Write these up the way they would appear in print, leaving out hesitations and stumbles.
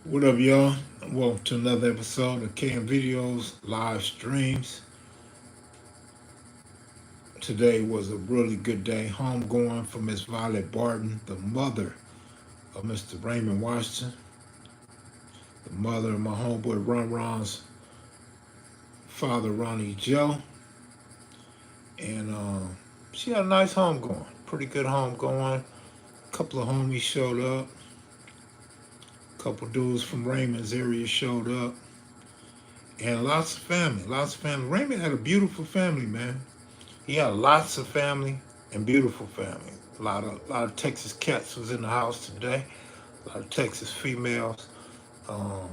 What up, y'all? Welcome to another episode of KM Videos live streams. Today was a really good day. Home going for Miss Violet Barton, the mother of Mr. Raymond Washington, the mother of my homeboy Ron Ron's father, Ronnie Joe. And she had a nice home going, pretty good home going. A couple of homies showed up. A couple dudes from Raymond's area showed up. And lots of family, lots of family. Raymond had a beautiful family, man. He had lots of family and beautiful family. A lot of Texas cats was in the house today. A lot of Texas females. Um,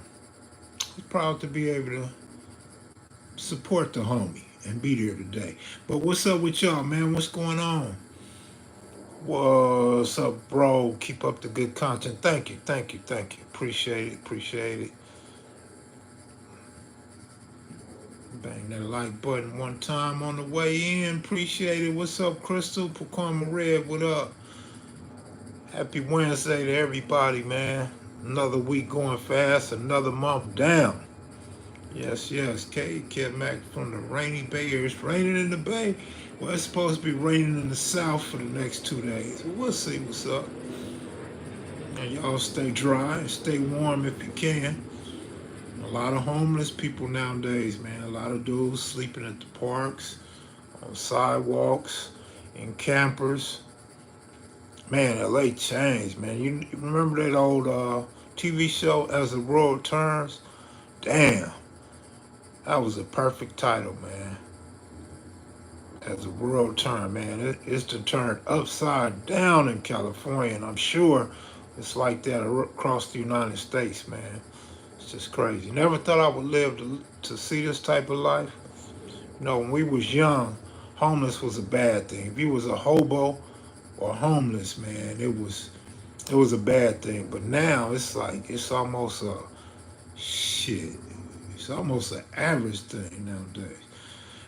he's proud to be able to support the homie and be there today. But what's up with y'all, man? What's going on? What's up, bro? Keep up the good content. Thank you, thank you, thank you. Appreciate it, appreciate it. Bang that like button one time on the way in. Appreciate it. What's up, Crystal? Pacoima Red, what up? Happy Wednesday to everybody, man. Another week going fast, another month down. Yes, yes. Kev Mac from the rainy Bay Area. It's raining in the Bay. Well, it's supposed to be raining in the South for the next 2 days. We'll see what's up. And y'all stay dry and stay warm if you can. A lot of homeless people nowadays, man. A lot of dudes sleeping at the parks, on sidewalks, in campers. Man, LA changed, man. You remember that old TV show, As the World Turns? Damn, that was a perfect title, man. As the World Turns, man. It's to turn upside down in California, and I'm sure it's like that across the United States, man. It's just crazy. Never thought I would live to see this type of life. You know, when we was young, homeless was a bad thing. If you was a hobo or homeless, man, it was a bad thing. But now it's like it's almost a shit. It's almost an average thing nowadays.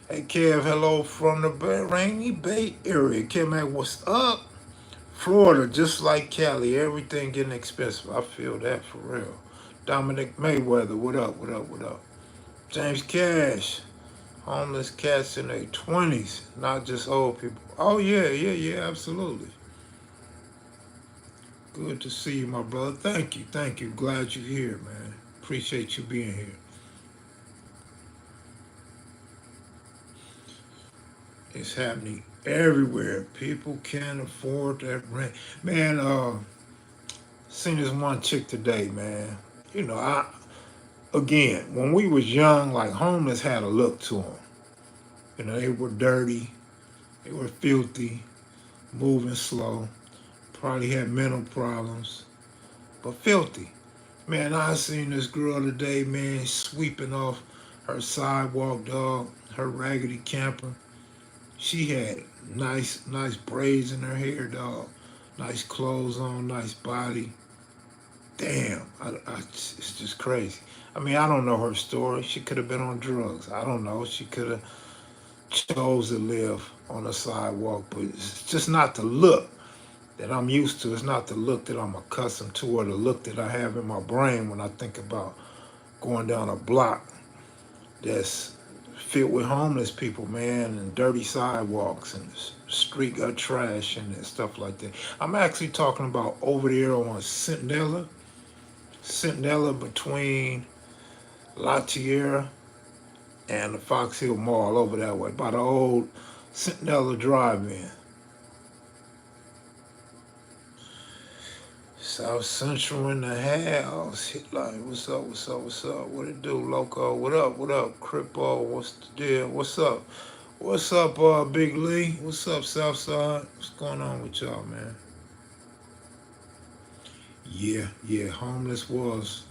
Hey Kev, hello from the rainy Bay Area. Kev, man, what's up? Florida, just like Cali, everything getting expensive. I feel that for real. Dominic Mayweather, what up, what up, what up? James Cash, homeless cats in their 20s, not just old people. Oh yeah, yeah, yeah, absolutely. Good to see you, my brother. Thank you, thank you. Glad you're here, man. Appreciate you being here. It's happening everywhere. People can't afford that rent. Man, seen this one chick today, man. You know, again, when we was young, like homeless had a look to them. You know, they were dirty, they were filthy, moving slow, probably had mental problems, but filthy. Man, I seen this girl today, man, sweeping off her sidewalk, dog, her raggedy camper. She had nice braids in her hair, dog. Nice clothes on, nice body. Damn, it's just crazy. I mean, I don't know her story. She could have been on drugs. I don't know. She could have chose to live on the sidewalk, but it's just not the look that I'm used to. It's not the look that I'm accustomed to or the look that I have in my brain when I think about going down a block that's filled with homeless people, man, and dirty sidewalks and street gut trash and stuff like that. I'm actually talking about over there on Centinela between La Tierra and the Fox Hill Mall over that way, by the old Centinela Drive-In. South Central in the house. Hit like, what's up, what's up, what's up? What it do, loco? What up, Crippo? What's the deal? What's up? What's up, Big Lee? What's up, Southside? What's going on with y'all, man? Yeah, homeless was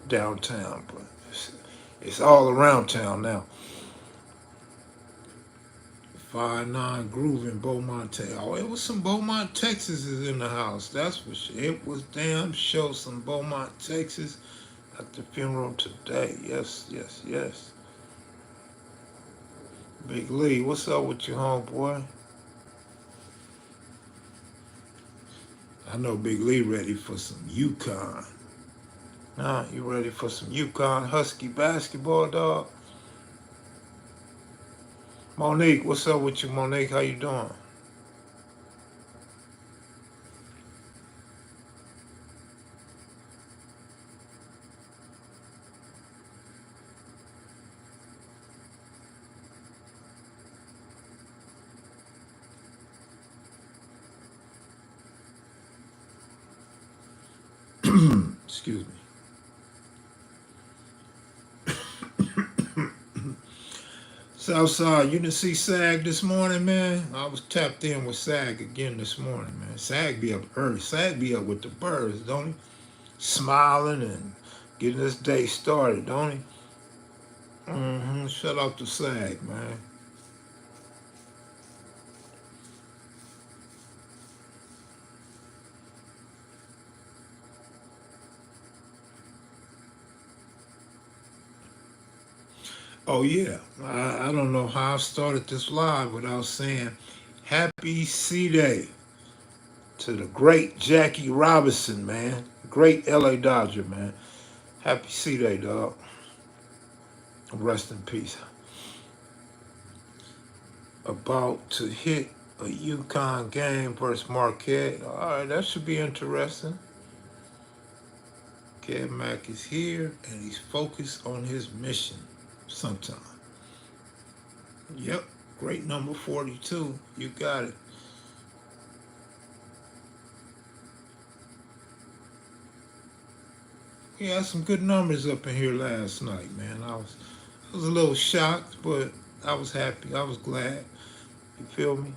downtown, but it's all around town now. 5-9 Groove in Beaumont, Texas. Oh, it was some Beaumont, Texas is in the house. That's for sure. It was damn sure some Beaumont, Texas at the funeral today. Yes, yes, yes. Big Lee, what's up with you, homeboy? I know Big Lee ready for some Yukon. Nah, you ready for some Yukon Husky basketball, dog? Monique, what's up with you, Monique? How you doing? Excuse me. Southside, you didn't see SAG this morning, man? I was tapped in with SAG again this morning, man. SAG be up early. SAG be up with the birds, don't he? Smiling and getting this day started, don't he? Shout out to SAG, man. Oh, yeah. I don't know how I started this live without saying happy C-Day to the great Jackie Robinson, man. Great LA Dodger, man. Happy C-Day, dog. Rest in peace. About to hit a UConn game versus Marquette. All right, that should be interesting. Kev Mack is here, and he's focused on his mission sometime. Yep, great number 42. You got it. We had some good numbers up in here last night, man. I was a little shocked, but I was happy. I was glad. You feel me?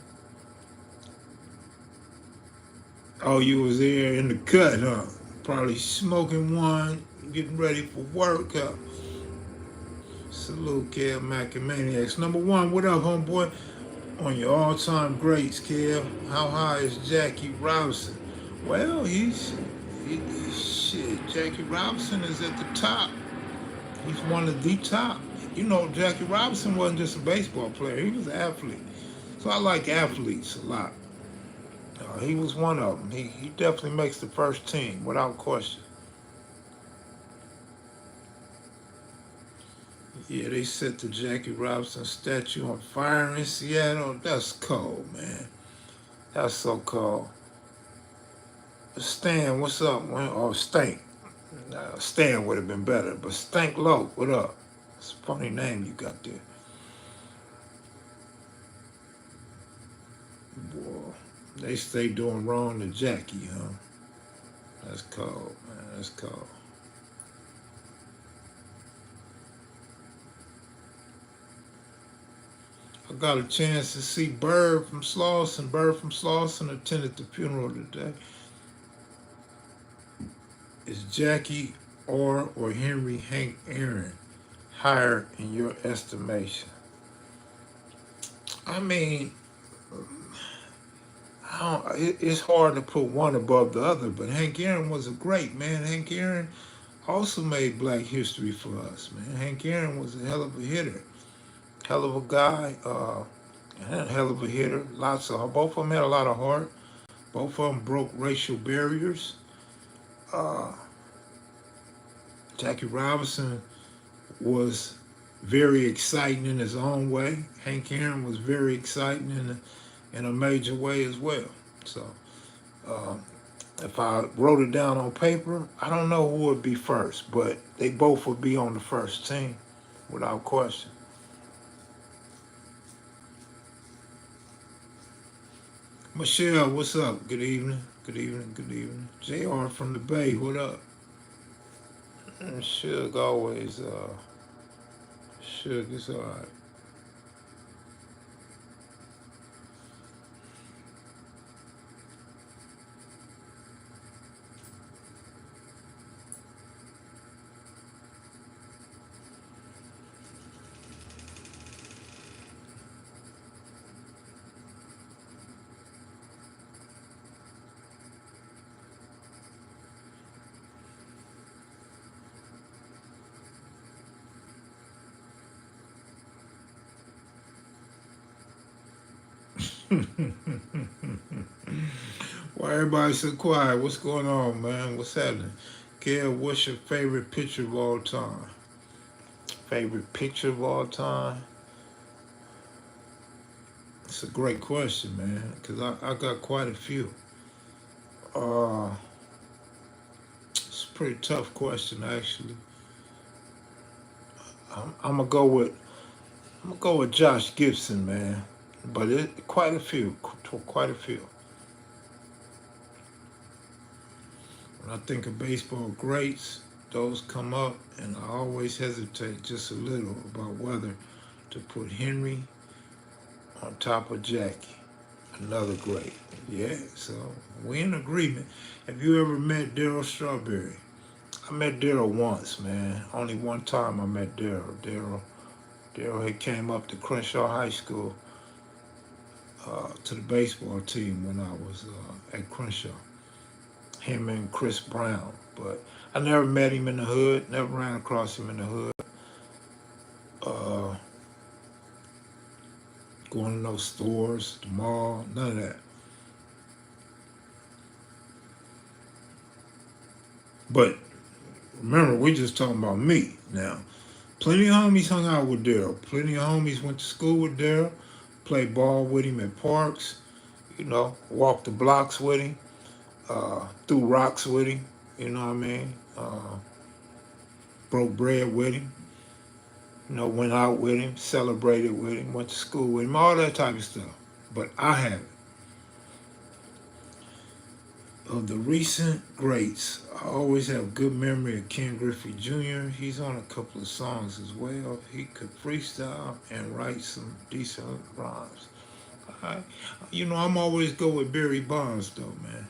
Oh, you was there in the cut, huh? Probably smoking one, getting ready for work, huh? Salute, Kev Mack and Maniacs. Number one, what up, homeboy? On your all-time greats, Kev. How high is Jackie Robinson? Well, shit. Jackie Robinson is at the top. He's one of the top. You know, Jackie Robinson wasn't just a baseball player. He was an athlete. So I like athletes a lot. He was one of them. He definitely makes the first team without question. Yeah, they set the Jackie Robinson statue on fire in Seattle. That's cold, man. That's so cold. Stan, what's up, man? Oh, Stank. Stan would have been better, but Stank Low, what up? It's a funny name you got there. Boy, they stay doing wrong to Jackie, huh? That's cold, man. That's cold. I got a chance to see Bird from Slauson. Bird from Slauson attended the funeral today. Is Jackie or Henry Hank Aaron higher in your estimation? I mean, it's hard to put one above the other, but Hank Aaron was a great man. Hank Aaron also made black history for us, man. Hank Aaron was a hell of a hitter, hell of a guy, and a hell of a hitter. Both of them had a lot of heart. Both of them broke racial barriers. Uh, Jackie Robinson was very exciting in his own way. Hank Aaron was very exciting in a major way as well. So uh, if I wrote it down on paper, I don't know who would be first, but they both would be on the first team without question. Michelle, what's up? Good evening. Good evening. Good evening. JR from the Bay, what up? Suge always, Suge is alright. Why everybody so quiet? What's going on, man? What's happening? Kev, what's your favorite picture of all time? Favorite picture of all time? It's a great question, man, because I got quite a few. Uh, it's a pretty tough question, actually. I'm gonna go with Josh Gibson, man. But quite a few, quite a few. When I think of baseball greats, those come up, and I always hesitate just a little about whether to put Henry on top of Jackie. Another great. Yeah, so we in agreement. Have you ever met Daryl Strawberry? I met Daryl once, man. Only one time I met Daryl. Daryl had came up to Crenshaw High School to the baseball team when I was at Crenshaw. Him and Chris Brown. But I never met him in the hood, never ran across him in the hood. Going to no stores, the mall, none of that. But remember, we're just talking about me now. Plenty of homies hung out with Daryl. Plenty of homies went to school with Daryl, played ball with him at parks, walked the blocks with him, threw rocks with him, you know what I mean? Broke bread with him, went out with him, celebrated with him, went to school with him, all that type of stuff. But I haven't. Of the recent greats, I always have good memory of Ken Griffey Jr. He's on a couple of songs as well. He could freestyle and write some decent rhymes. I'm always go with Barry Bonds though, man.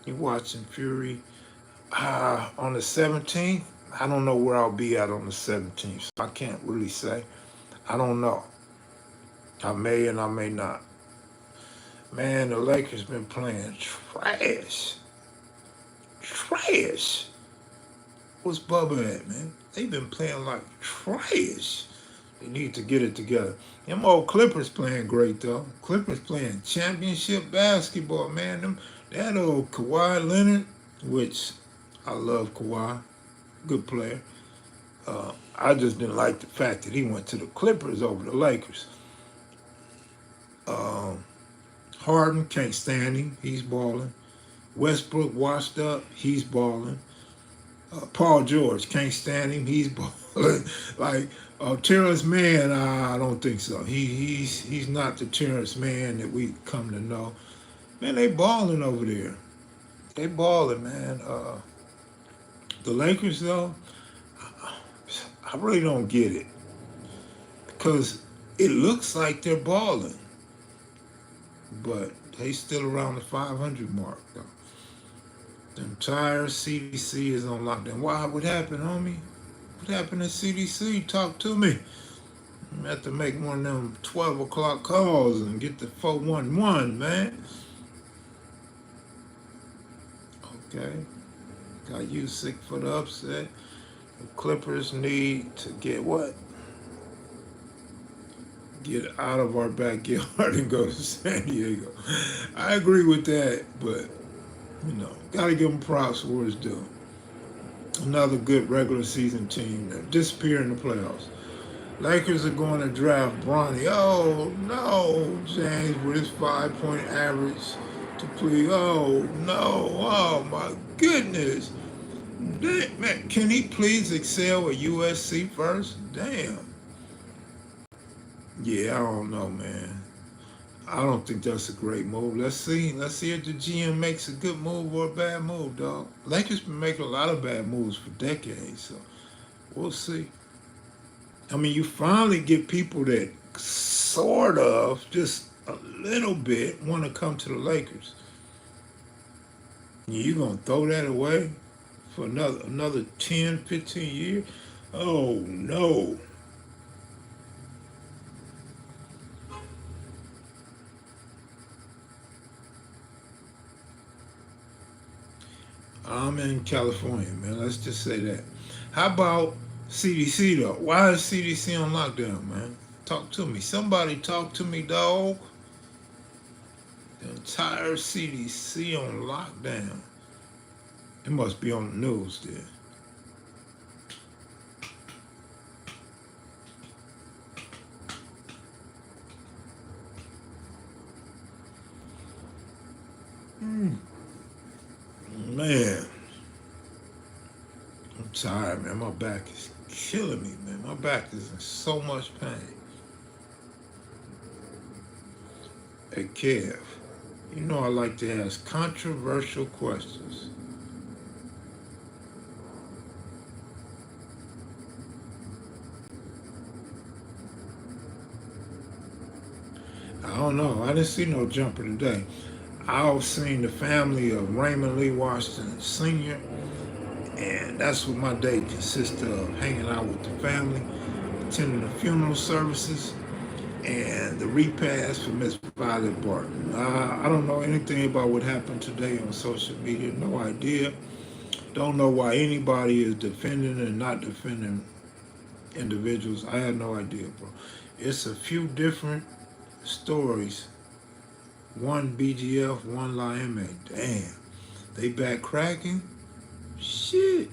You watching Fury on the 17th? I don't know where I'll be at on the 17th, so I can't really say. I don't know. I may and I may not. Man, the Lakers been playing trash. Trash. What's Bubba at, man? They been playing like trash. They need to get it together. Them old Clippers playing great, though. Clippers playing championship basketball, man. That old Kawhi Leonard, which I love Kawhi, good player. I just didn't like the fact that he went to the Clippers over the Lakers. Harden, can't stand him. He's balling. Westbrook washed up. He's balling. Paul George, can't stand him. He's balling. Like Terrence Mann, I don't think so. He's not the Terrence Mann that we come to know. Man, they balling over there. They balling, man. The Lakers, though, I really don't get it because it looks like they're balling. But they still around the 500 mark, though. The entire CDC is on lockdown. Why? What happened, homie? What happened at CDC? Talk to me. I have to make one of them 12 o'clock calls and get the 411, man. Okay. Got you sick for the upset. The Clippers need to get what? Get out of our backyard and go to San Diego. I agree with that, but, got to give them props where it's due. Another good regular season team that disappeared in the playoffs. Lakers are going to draft Bronny. Oh, no, James, with his 5-point average to please. Oh, no. Oh, my goodness. Man, can he please excel at USC first? Damn. Yeah, I don't know, man. I don't think that's a great move. Let's see if the GM makes a good move or a bad move, dog. Lakers been making a lot of bad moves for decades, so we'll see. I mean, you finally get people that sort of, just a little bit, want to come to the Lakers. You gonna throw that away for another 10, 15 years? Oh, no. I'm in California, man. Let's just say that. How about CDC, though? Why is CDC on lockdown, man? Talk to me. Somebody talk to me, dog. The entire CDC on lockdown. It must be on the news then. Mm, man, I'm tired, man. My back is killing me, man. My back is in so much pain. Hey, Kev, you know I like to ask controversial questions. I don't know. I didn't see no jumper today. I've seen the family of Raymond Lee Washington Sr., and that's what my day consists of, hanging out with the family, attending the funeral services, and the repast for Miss Violet Barton. I don't know anything about what happened today on social media. No idea. Don't know why anybody is defending and not defending individuals. I had no idea, bro. It's a few different stories. One BGF, one La M A. Damn. They back cracking? Shit.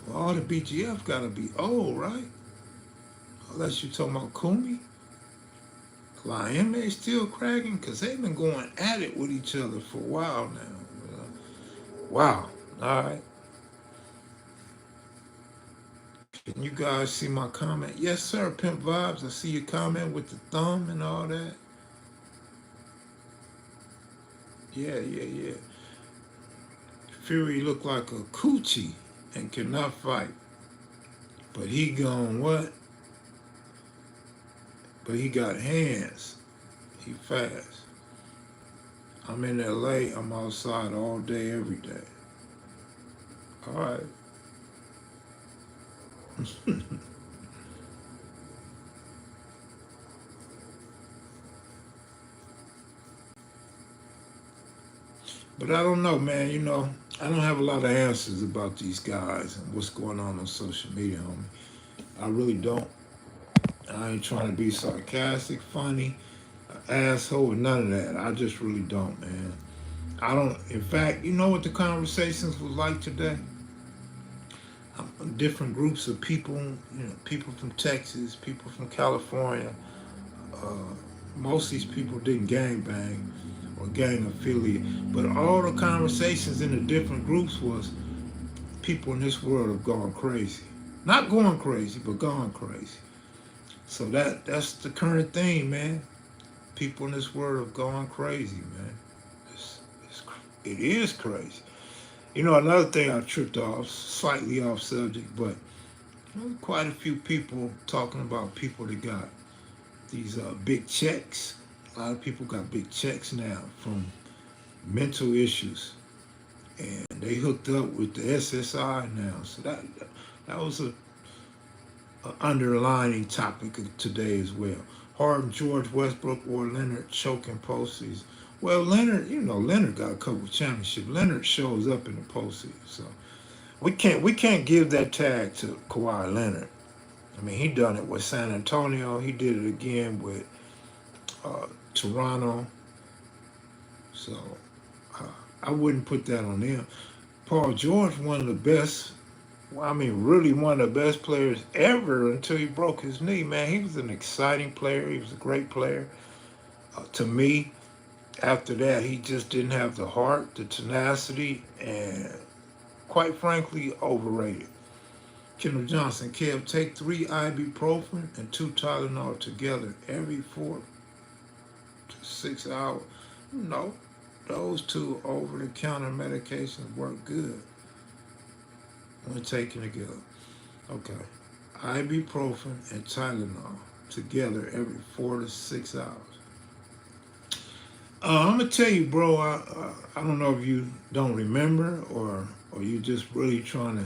Well, all the BGF gotta be old, right? Unless you talking about Kumi. La M A still cracking? Because they've been going at it with each other for a while now. Wow. All right. Can you guys see my comment? Yes, sir, Pimp Vibes. I see your comment with the thumb and all that. Yeah, yeah, yeah. Fury looked like a coochie and cannot fight. But he gone what? But he got hands. He fast. I'm in LA. I'm outside all day, every day. All right. But I don't know, man. You know, I don't have a lot of answers about these guys and what's going on social media, homie. I really don't. I ain't trying to be sarcastic, funny, asshole, or none of that. I just really don't, man. I don't. In fact, you know what the conversations was like today? Different groups of people. You know, people from Texas, people from California. Uh, most of these people didn't gang bang or gang affiliate, but all the conversations in the different groups was people in this world have gone crazy. Not going crazy, but gone crazy. So that's the current thing, man. People in this world have gone crazy, man. It's, it is crazy. You know, another thing I tripped off, slightly off subject, but quite a few people talking about people that got these big checks. A lot of people got big checks now from mental issues, and they hooked up with the SSI now. So that was a underlining topic of today as well. Harden, George, Westbrook, or Leonard choking postseason. Well, Leonard, you know, Leonard got a couple of championships. Leonard shows up in the postseason, so we can't give that tag to Kawhi Leonard. I mean, he done it with San Antonio. He did it again with Toronto. So uh, I wouldn't put that on them. Paul George, one of the best. Well, I mean, really one of the best players ever until he broke his knee. Man, he was an exciting player. He was a great player. To me, after that, he just didn't have the heart, the tenacity, and quite frankly, overrated. Kendall Johnson, Kev, take 3 ibuprofen and 2 Tylenol together every 4 to 6 hours. No, those 2 over-the-counter medications work good when taken together. Okay, ibuprofen and Tylenol together every 4 to 6 hours. I'm gonna tell you, bro. I don't know if you don't remember or you just really trying to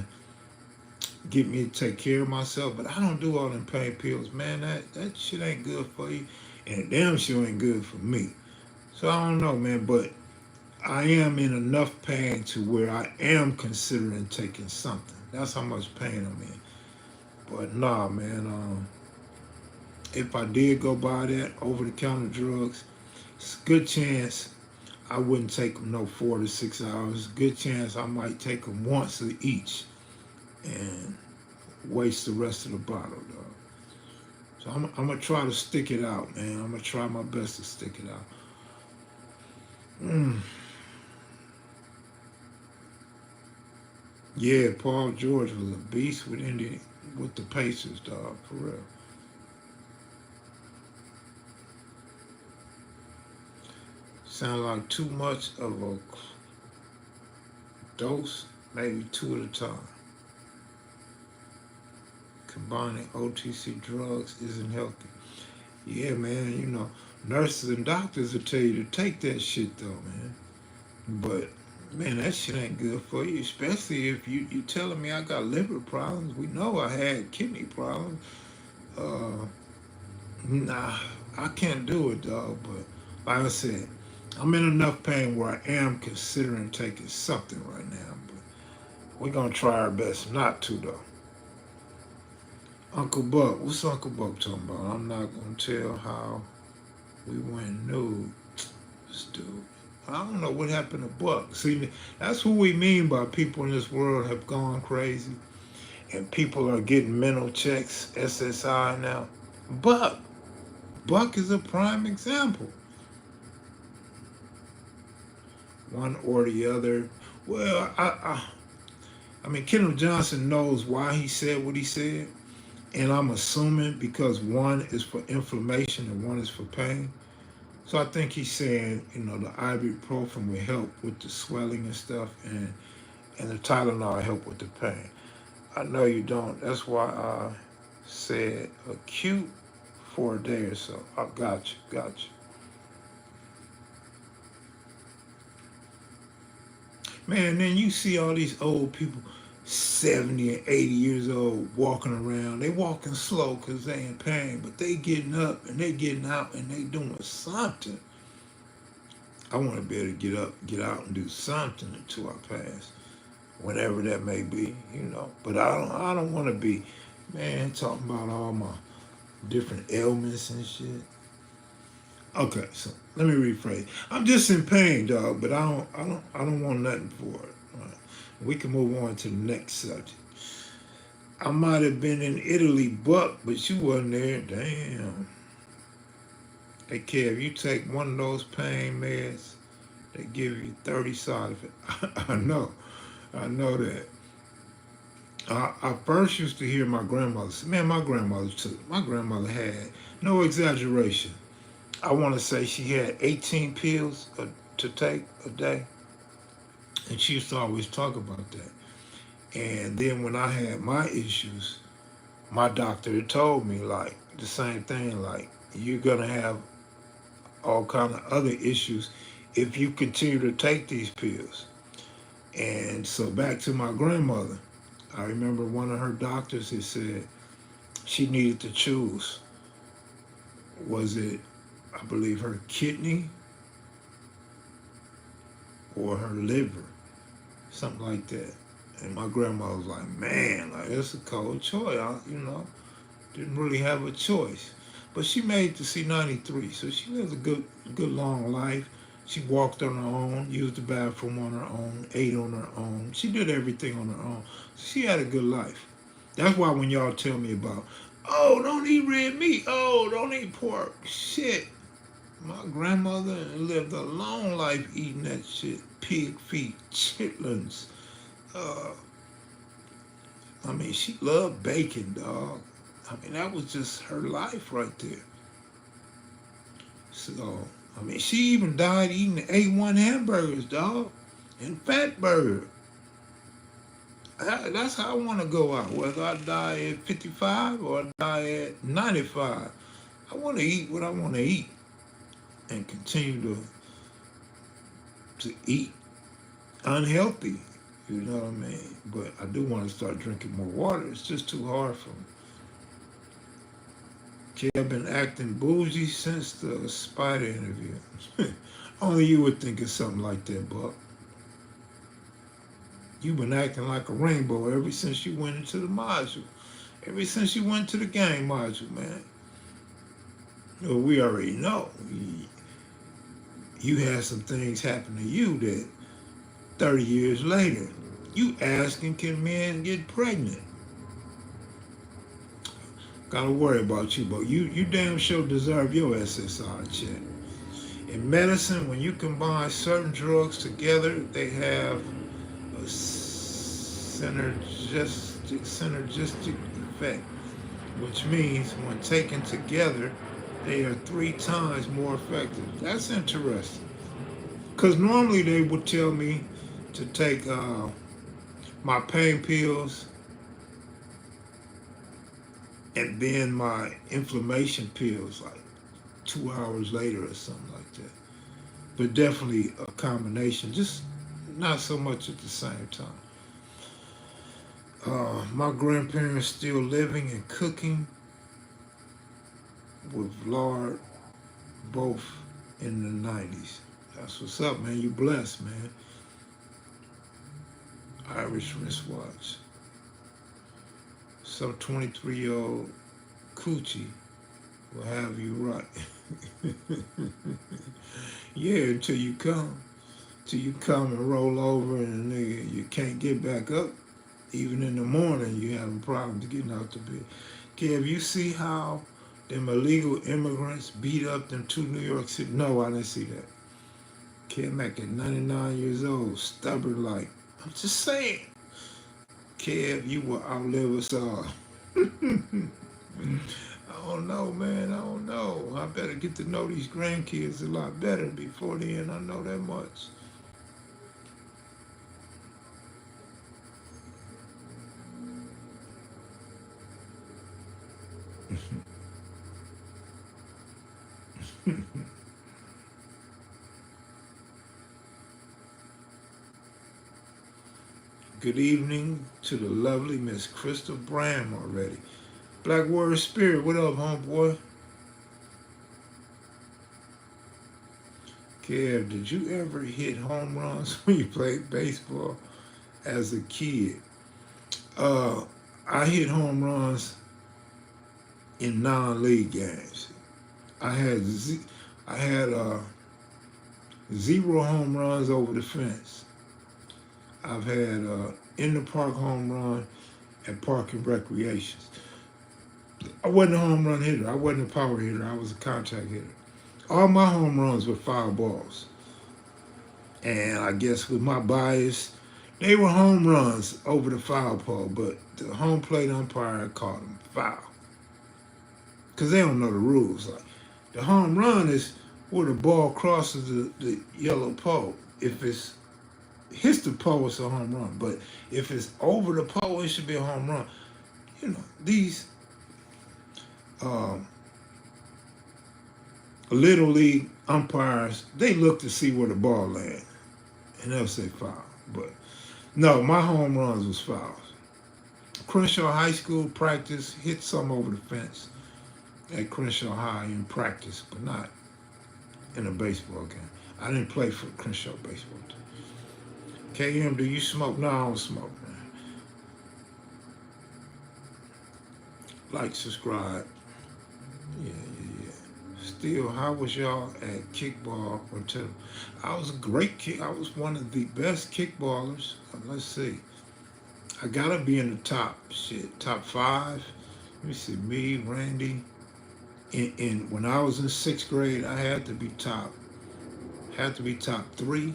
get me to take care of myself, but I don't do all them pain pills, man. That shit ain't good for you, and it damn sure ain't good for me. So I don't know, man. But I am in enough pain to where I am considering taking something. That's how much pain I'm in. But nah, man. If I did go buy that over-the-counter drugs, it's a good chance I wouldn't take them no 4 to 6 hours. Good chance I might take them once each and waste the rest of the bottle, dog. So I'm gonna try to stick it out, man. I'm gonna try my best to stick it out. Yeah, Paul George was a beast with the Pacers, dog, for real. Sound like too much of a dose, maybe 2 at a time. Combining OTC drugs isn't healthy. Yeah, man, nurses and doctors will tell you to take that shit though, man. But man, that shit ain't good for you, especially if you telling me I got liver problems. We know I had kidney problems. Uh, nah, I can't do it, dog. But like I said, I'm in enough pain where I am considering taking something right now. But we're gonna try our best not to, though. Uncle Buck, what's Uncle Buck talking about? I'm not gonna tell how we went nude. This dude. I don't know what happened to Buck. See, that's who we mean by people in this world have gone crazy. And people are getting mental checks, SSI now. Buck is a prime example. One or the other. Well, I mean, Kendall Johnson knows why he said what he said. And I'm assuming because one is for inflammation and one is for pain. So I think he's saying, the ibuprofen will help with the swelling and stuff, and the Tylenol help with the pain. I know you don't. That's why I said acute for a day or so. I got you. Man, then you see all these old people, 70 and 80 years old, walking around. They walking slow because they in pain, but they getting up and they getting out and they doing something. I want to be able to get up, get out and do something until I pass, whenever that may be, But I don't want to be, man, talking about all my different ailments and shit. Okay, so let me rephrase. I'm just in pain, dog, but I don't want nothing for it. All right. We can move on to the next subject. I might have been in Italy, Buck, but you wasn't there. Damn. Hey, Kev, you take one of those pain meds, they give you 30 side effects. I know that. I first used to hear my grandmother say, man, my grandmother had, no exaggeration, I want to say she had 18 pills to take a day. And she used to always talk about that. And then when I had my issues, my doctor had told me, like, the same thing, like, you're going to have all kind of other issues if you continue to take these pills. And so back to my grandmother, I remember one of her doctors had said she needed to choose. Was it, I believe, her kidney or her liver? Something like that. And my grandma was like, man, like, it's a cold choice, didn't really have a choice. But she made it to C93, so she lived a good long life. She walked on her own, used the bathroom on her own, ate on her own. She did everything on her own. So she had a good life. That's why when y'all tell me about, oh, don't eat red meat, oh, don't eat pork, shit. My grandmother lived a long life eating that shit. Pig feet, chitlins. She loved bacon, dog. That was just her life right there. So, she even died eating A1 hamburgers, dog, and fat burger. That's how I want to go out. Whether I die at 55 or I die at 95, I want to eat what I want to eat and continue to eat unhealthy. You know what I mean? But I do want to start drinking more water. It's just too hard for me. Okay, I've been acting bougie since the Spider interview. Only you would think of something like that, Buck. You've been acting like a rainbow ever since you went into the module. Ever since you went to the game module, man. Well, we already know. you had some things happen to you that 30 years later, you asking, can men get pregnant? Gotta worry about you, but you damn sure deserve your SSI check. In medicine, when you combine certain drugs together, they have a synergistic effect, which means when taken together, they are 3 times more effective. That's interesting. Because normally they would tell me to take my pain pills and then my inflammation pills like 2 hours later or something like that. But definitely a combination, just not so much at the same time. My grandparents still living and cooking with lard, both in the 90s. That's what's up, man. You blessed, man. Irish wristwatch. Some 23-year-old coochie will have you right. Yeah, until you come. Till you come and roll over and nigga, you can't get back up. Even in the morning, you having problems getting out the bed. Kev, you see how them illegal immigrants beat up them 2 New York City? No, I didn't see that. Kev Mac at 99 years old, stubborn like. I'm just saying. Kev, you will outlive us all. I don't know, man. I don't know. I better get to know these grandkids a lot better before then. I know that much. Good evening to the lovely Miss Crystal Bram already. Black Warrior Spirit, what up, homeboy? Kev, did you ever hit home runs when you played baseball as a kid? I hit home runs in non-league games. I had I had 0 home runs over the fence. I've had in the park home run at Park and Recreations. I wasn't a home run hitter. I wasn't a power hitter. I was a contact hitter. All my home runs were foul balls. And I guess with my bias, they were home runs over the foul pole, but the home plate umpire called them foul. Because they don't know the rules. Like, the home run is where the ball crosses the yellow pole. If it's hits the pole, it's a home run. But if it's over the pole, it should be a home run. You know, these little league umpires, they look to see where the ball lands, and they'll say foul. But no, my home runs was fouls. Crenshaw High School practice, hit some over the fence at Crenshaw High in practice, but not in a baseball game. I didn't play for Crenshaw baseball team. KM, do you smoke? No, I don't smoke, man. Like, subscribe. Yeah. Still, how was y'all at kickball until I was a great kick? I was one of the best kickballers. Let's see. I gotta be in the top 5. Let me see, me, Randy. In when I was in 6th grade, I had to be top 3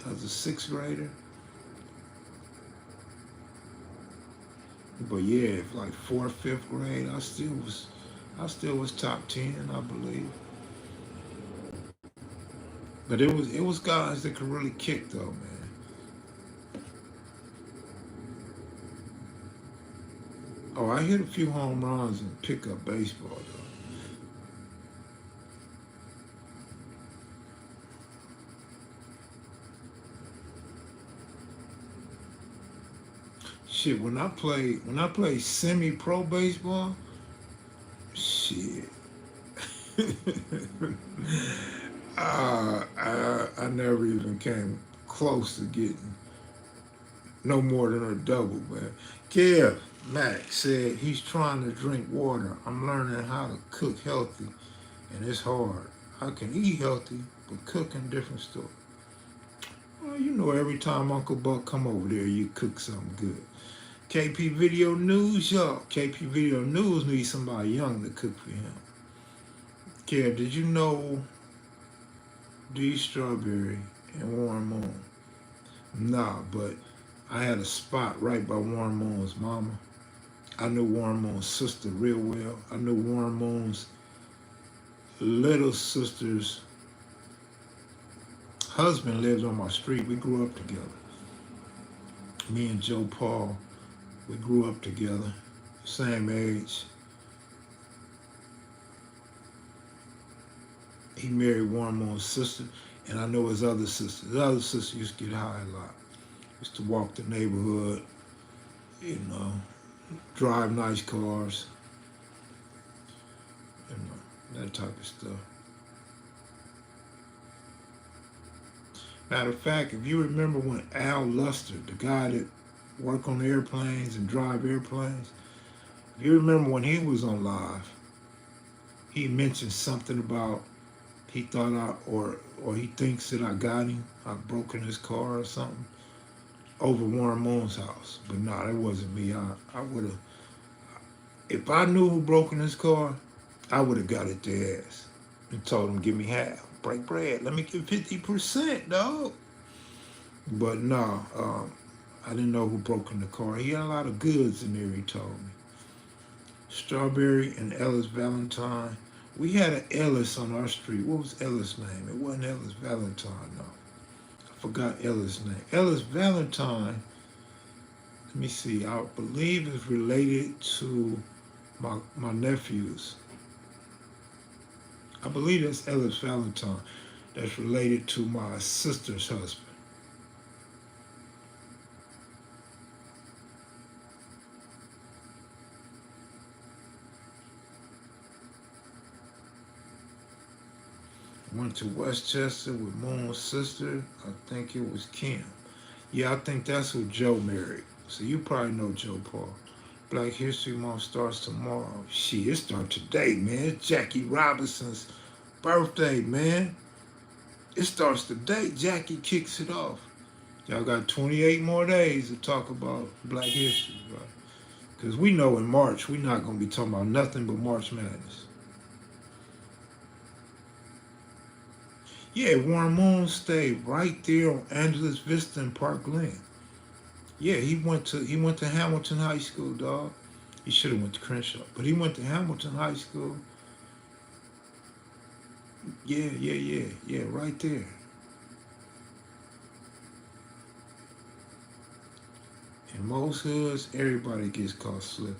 as a 6th grader. But yeah, like 4th, 5th grade, I still was top 10, I believe. But it was guys that could really kick though, man. Oh, I hit a few home runs in pickup baseball though. Shit, when I play semi-pro baseball, shit. I never even came close to getting no more than a double, man. Kev Mac said he's trying to drink water. I'm learning how to cook healthy, and it's hard. I can eat healthy, But cooking, different story. Well, you know, every time Uncle Buck come over there, you cook something good. KP Video News, y'all. KP Video News needs somebody young to cook for him. Kev, did you know D Strawberry and Warren Moon? Nah, but I had a spot right by Warren Moon's mama. I knew Warren Moon's sister real well. I knew Warren Moon's little sister's husband lived on my street. We grew up together. Me and Joe Paul, we grew up together, same age. He married Warren Moon's sister, and I know his other sister. His other sister used to get high a lot. Used to walk the neighborhood, you know, drive nice cars, you know, that type of stuff. Matter of fact, if you remember when Al Luster, the guy that worked on airplanes and drive airplanes, if you remember when he was on live, he mentioned something about he thought or he thinks that I got him, I broke in his car or something, over Warren Moon's house. But nah, that wasn't me. I would have, if I knew who broke in his car, I would have got it their ass and told him, give me half. Break bread. Let me get 50%, dog. But nah, I didn't know who broke in the car. He had a lot of goods in there, he told me. Strawberry and Ellis Valentine. We had an Ellis on our street. What was Ellis' name? It wasn't Ellis Valentine, no. I forgot Ellis' name. Ellis Valentine, let me see, I believe is related to my nephews. I believe that's Ellis Valentine. That's related to my sister's husband. Went to Westchester with Moon's sister. I think it was Kim. Yeah, I think that's who Joe married. So you probably know Joe Paul. Black History Month starts tomorrow. Shit, it starts today, man. It's Jackie Robinson's birthday, man. It starts today. Jackie kicks it off. Y'all got 28 more days to talk about Black History, right? Because we know in March, we're not going to be talking about nothing but March Madness. Yeah, Warren Moon stayed right there on Angeles Vista and Park Lane. Yeah, he went to Hamilton High School, dog. He should have went to Crenshaw, but he went to Hamilton High School. Yeah, right there. In most hoods, everybody gets caught slipping.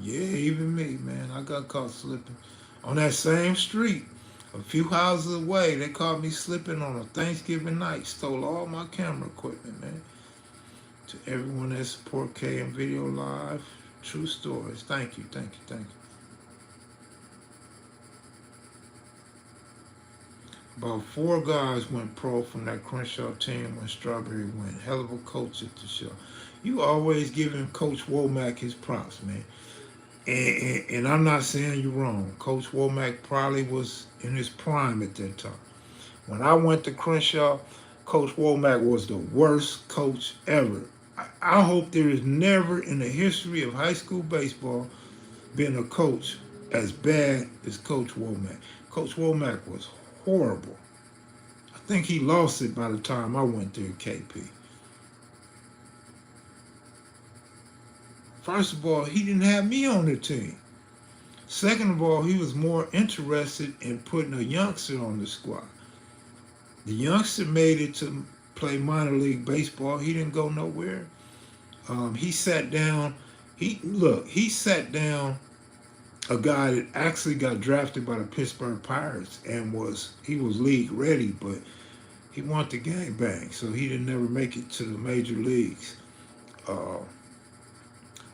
Yeah, even me, man. I got caught slipping. On that same street, a few houses away, they caught me slipping on a Thanksgiving night. Stole all my camera equipment, man. To everyone that support KM Video Live, true stories. Thank you. About 4 guys went pro from that Crenshaw team when Strawberry went. Hell of a coach at the show. You always giving Coach Womack his props, man. And I'm not saying you're wrong. Coach Womack probably was in his prime at that time. When I went to Crenshaw, Coach Womack was the worst coach ever. I hope there is never in the history of high school baseball been a coach as bad as Coach Womack. Coach Womack was horrible. I think he lost it by the time I went there, KP. First of all, he didn't have me on the team. Second of all, he was more interested in putting a youngster on the squad. The youngster made it to play minor league baseball. He didn't go nowhere. He sat down. He sat down a guy that actually got drafted by the Pittsburgh Pirates and he was league ready, but he wanted the gang bang, so he didn't never make it to the major leagues.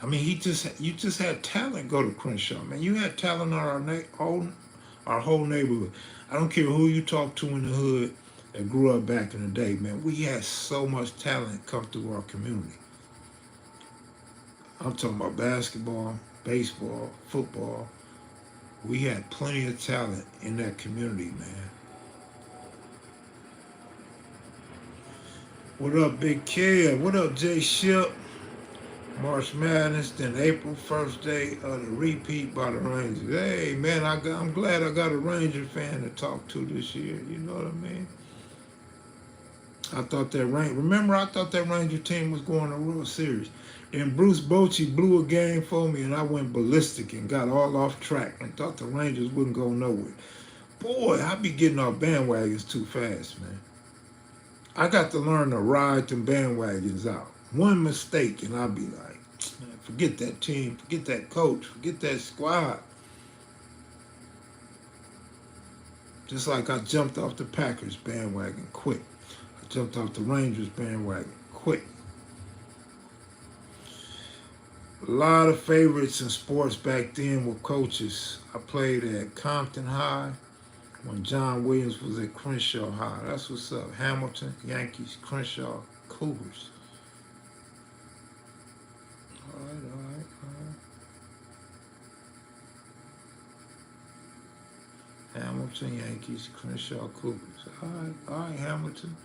I mean, you just had talent go to Crenshaw, man. You had talent on our whole neighborhood. I don't care who you talk to in the hood that grew up back in the day, man. We had so much talent come through our community. I'm talking about basketball, baseball, football. We had plenty of talent in that community, man. What up, Big Kev? What up, Jay Ship? March Madness, then April, first day of the repeat by the Rangers. Hey, man, I'm glad I got a Ranger fan to talk to this year. You know what I mean? I thought I thought that Ranger team was going to World Series. Then Bruce Bochy blew a game for me, and I went ballistic and got all off track and thought the Rangers wouldn't go nowhere. Boy, I be getting off bandwagons too fast, man. I got to learn to ride them bandwagons out. One mistake, and I'll be like, man, forget that team, forget that coach, forget that squad. Just like I jumped off the Packers bandwagon quick. I jumped off the Rangers bandwagon quick. A lot of favorites in sports back then were coaches. I played at Compton High when John Williams was at Crenshaw High. That's what's up. Hamilton, Yankees, Crenshaw, Cougars. All right. Hamilton, Yankees, Crenshaw, Cougars. All right, Hamilton.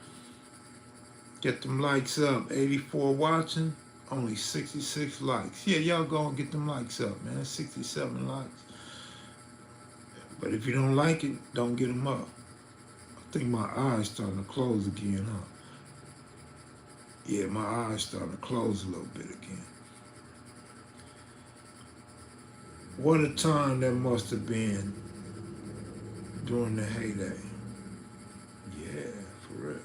Get them likes up. 84 watching, only 66 likes. Yeah, y'all go and get them likes up, man. 67 likes. But if you don't like it, don't get them up. I think my eyes starting to close again, huh? Yeah, my eyes starting to close a little bit again. What a time that must have been during the heyday. Yeah, for real.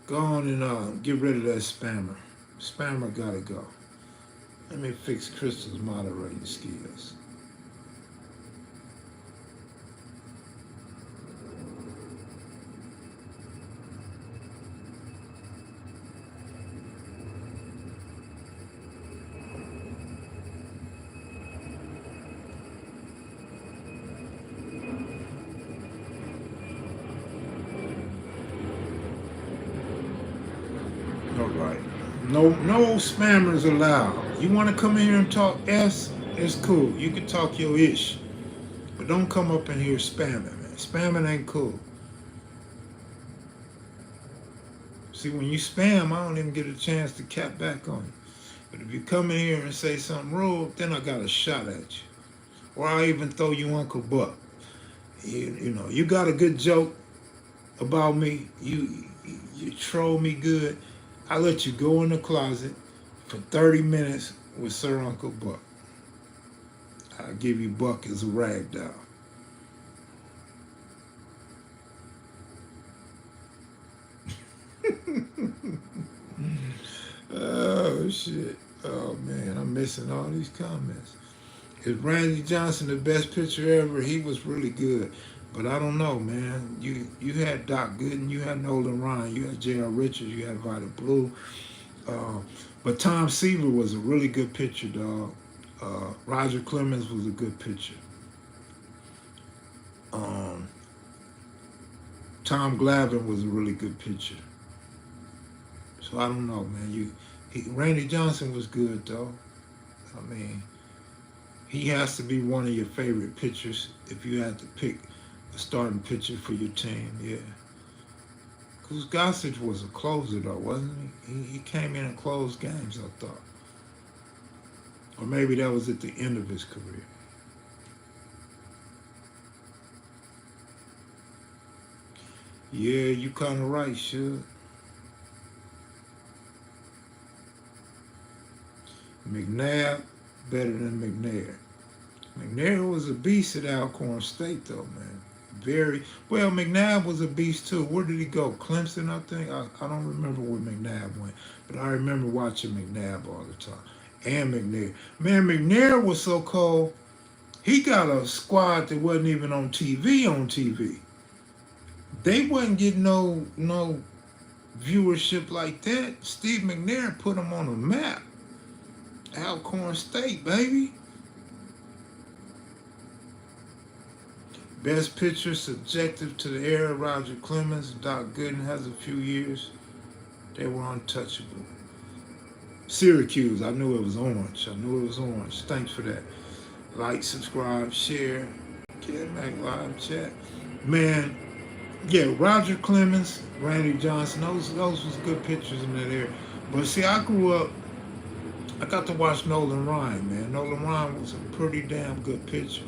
Go on and get rid of that spammer. Spammer gotta go. Let me fix Crystal's moderating skills. All right. No spammers allowed. You want to come in here and talk S? It's cool. You can talk your ish. But don't come up in here spamming, man. Spamming ain't cool. See, when you spam, I don't even get a chance to cap back on you. But if you come in here and say something rude, then I got a shot at you. Or I'll even throw you Uncle Buck. You know, you got a good joke about me. You troll me good. I let you go in the closet for 30 minutes with Sir Uncle Buck. I'll give you Buck as a rag doll. Oh, shit. Oh, man, I'm missing all these comments. Is Randy Johnson the best pitcher ever? He was really good. But I don't know, man. You had Doc Gooden, you had Nolan Ryan, you had J.R. Richards, you had Vita Blue. But Tom Seaver was a really good pitcher, dog. Roger Clemens was a good pitcher. Tom Glavine was a really good pitcher. So I don't know, man. Randy Johnson was good, though. I mean, he has to be one of your favorite pitchers if you had to pick a starting pitcher for your team, yeah. Because Gossage was a closer, though, wasn't he? He came in and closed games, I thought. Or maybe that was at the end of his career. Yeah, you kind of right, Shug. McNabb better than McNair. McNair was a beast at Alcorn State, though, man. Well, McNabb was a beast, too. Where did he go? Clemson, I think? I don't remember where McNabb went, but I remember watching McNabb all the time. And McNair. Man, McNair was so cold. He got a squad that wasn't even on TV. They wasn't getting no viewership like that. Steve McNair put them on the map. Alcorn State, baby. Best pitcher subjective to the era, Roger Clemens. Doc Gooden has a few years. They were untouchable. Syracuse, I knew it was orange. Thanks for that. Like, subscribe, share. Kev Mac Live Chat. Man, yeah, Roger Clemens, Randy Johnson, those was good pictures in that area. But see, I grew up, I got to watch Nolan Ryan, man. Nolan Ryan was a pretty damn good pitcher.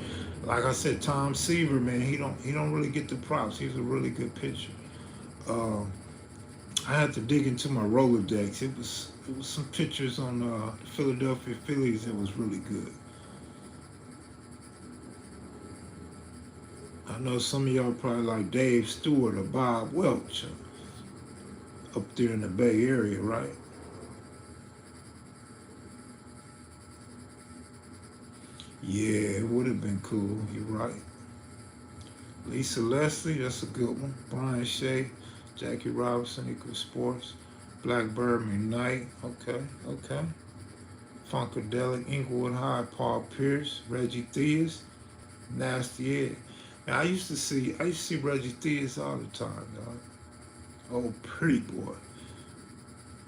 Like I said, Tom Seaver, man, he don't really get the props. He's a really good pitcher. Uh, I had to dig into my Rolodex. It was some pictures on the Philadelphia Phillies that was really good. I know some of y'all probably like Dave Stewart or Bob Welch up there in the Bay Area, right? Yeah, it would have been cool. You're right. Lisa Leslie, that's a good one. Brian Shea, Jackie Robinson, Equal Sports. Blackbird McKnight, okay, okay. Funkadelic, Inglewood High, Paul Pierce, Reggie Theus, Nasty Ed. Now I used to see Reggie Theus all the time, dog. Oh, pretty boy.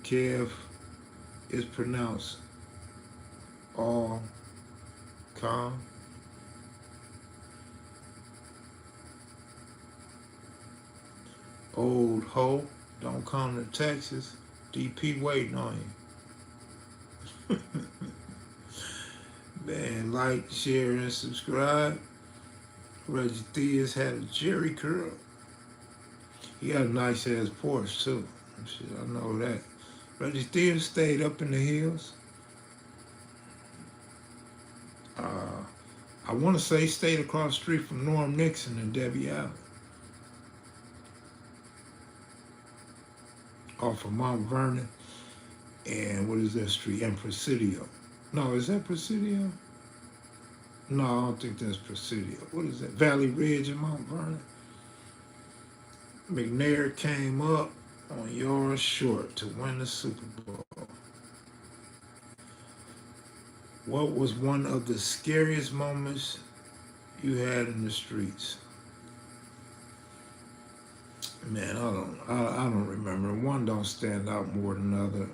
Kev is pronounced all calm. Old hoe, don't come to Texas. DP waiting on you. Man, like, share, and subscribe. Reggie Theus had a Jerry curl. He had a nice ass Porsche too. Shit, I know that. Reggie Theus stayed up in the hills. Uh, I want to say he stayed across the street from Norm Nixon and Debbie Allen, off of Mount Vernon and what is that street? And Presidio. No, is that Presidio? No, I don't think that's Presidio. What is that? Valley Ridge and Mount Vernon. McNair came up on yards short to win the Super Bowl. What was one of the scariest moments you had in the streets? Man, I don't remember. One don't stand out more than the other.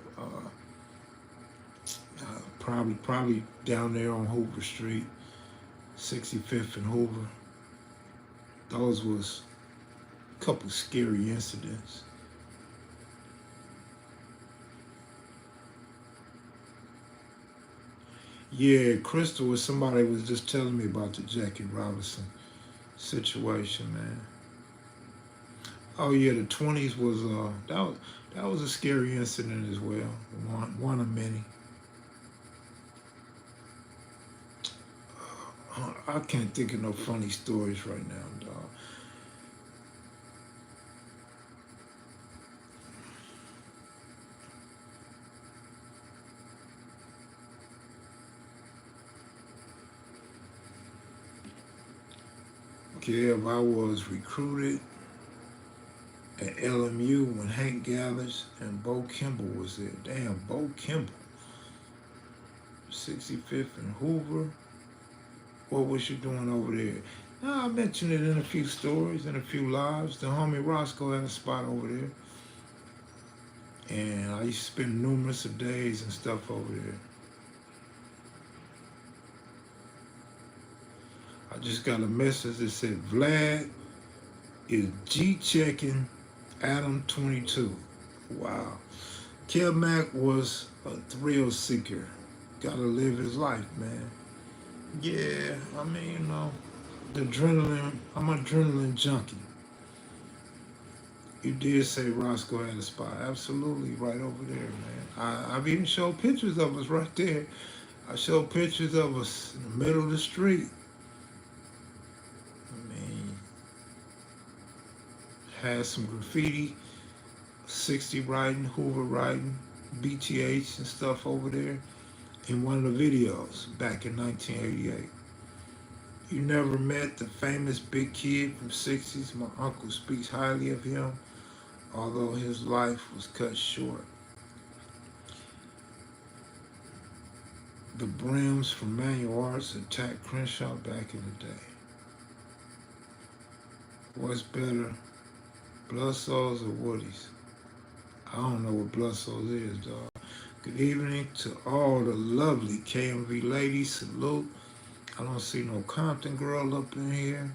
Probably down there on Hoover Street, 65th and Hoover. Those was a couple scary incidents. Yeah, Crystal was somebody was just telling me about the Jackie Robinson situation, man. Oh yeah, the 20s was that was a scary incident as well. One of many. I can't think of no funny stories right now, dog. Kev, I was recruited at LMU when Hank Gathers and Bo Kimball was there. Damn, Bo Kimball. 65th and Hoover. What was you doing over there? I mentioned it in a few stories, in a few lives. The homie Roscoe had a spot over there. And I used to spend numerous of days and stuff over there. I just got a message that said Vlad is G-checking Adam 22. Wow. Kev Mac was a thrill seeker. Gotta live his life, man. Yeah, I mean, the adrenaline, I'm an adrenaline junkie. You did say Roscoe had a spot. Absolutely, right over there, man. I've even showed pictures of us right there. I showed pictures of us in the middle of the street. I mean, had some graffiti, 60 riding, Hoover riding, BTH and stuff over there in one of the videos back in 1988. You never met the famous big kid from 60s. My uncle speaks highly of him, although his life was cut short. The Brims from Manual Arts attacked Crenshaw back in the day. What's better, Blood Souls or Woodies? I don't know what Blood Souls is, dog. Good evening to all the lovely KMV ladies. Salute. I don't see no Compton girl up in here.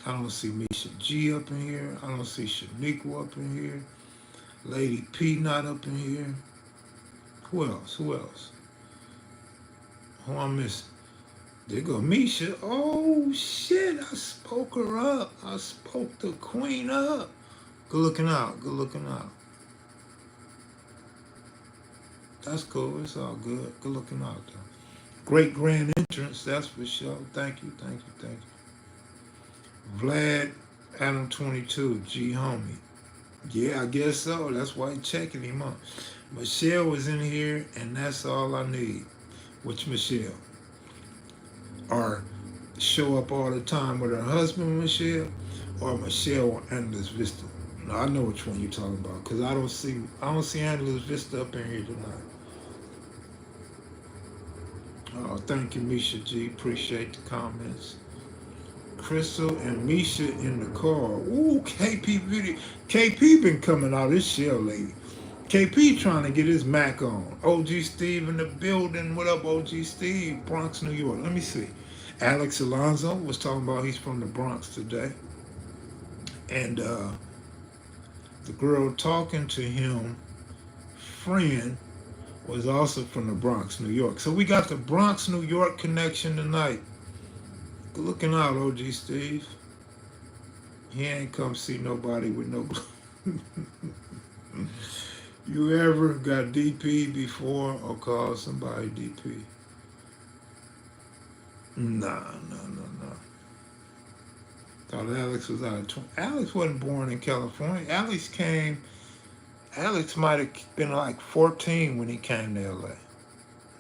I don't see Misha G up in here. I don't see Shaniqua up in here. Lady P not up in here. Who else? Who else? Who I'm missing? There go Misha. Oh shit! I spoke her up. I spoke the queen up. Good looking out. Good looking out. That's cool. It's all good. Good looking out though. Great grand entrance. That's for sure. Thank you. Thank you. Thank you. Vlad Adam 22 G homie. Yeah, I guess so. That's why he checking him up. Michelle was in here, and that's all I need. Which Michelle? Or show up all the time with her husband, Michelle, or Michelle on Endless Vista. No, I know which one you're talking about, because I don't see Endless Vista up in here tonight. Oh, thank you, Misha G. Appreciate the comments. Crystal and Misha in the car. Ooh, KP video. KP been coming out, this shell lady. KP trying to get his Mac on. OG Steve in the building. What up, OG Steve? Bronx, New York. Let me see. Alex Alonso was talking about he's from the Bronx today. And the girl talking to him, friend, was also from the Bronx, New York. So we got the Bronx, New York connection tonight. Good looking out, OG Steve. He ain't come see nobody with no... You ever got DP before or called somebody DP? Nah. Thought Alex was out of... Alex wasn't born in California. Alex might have been like 14 when he came to LA.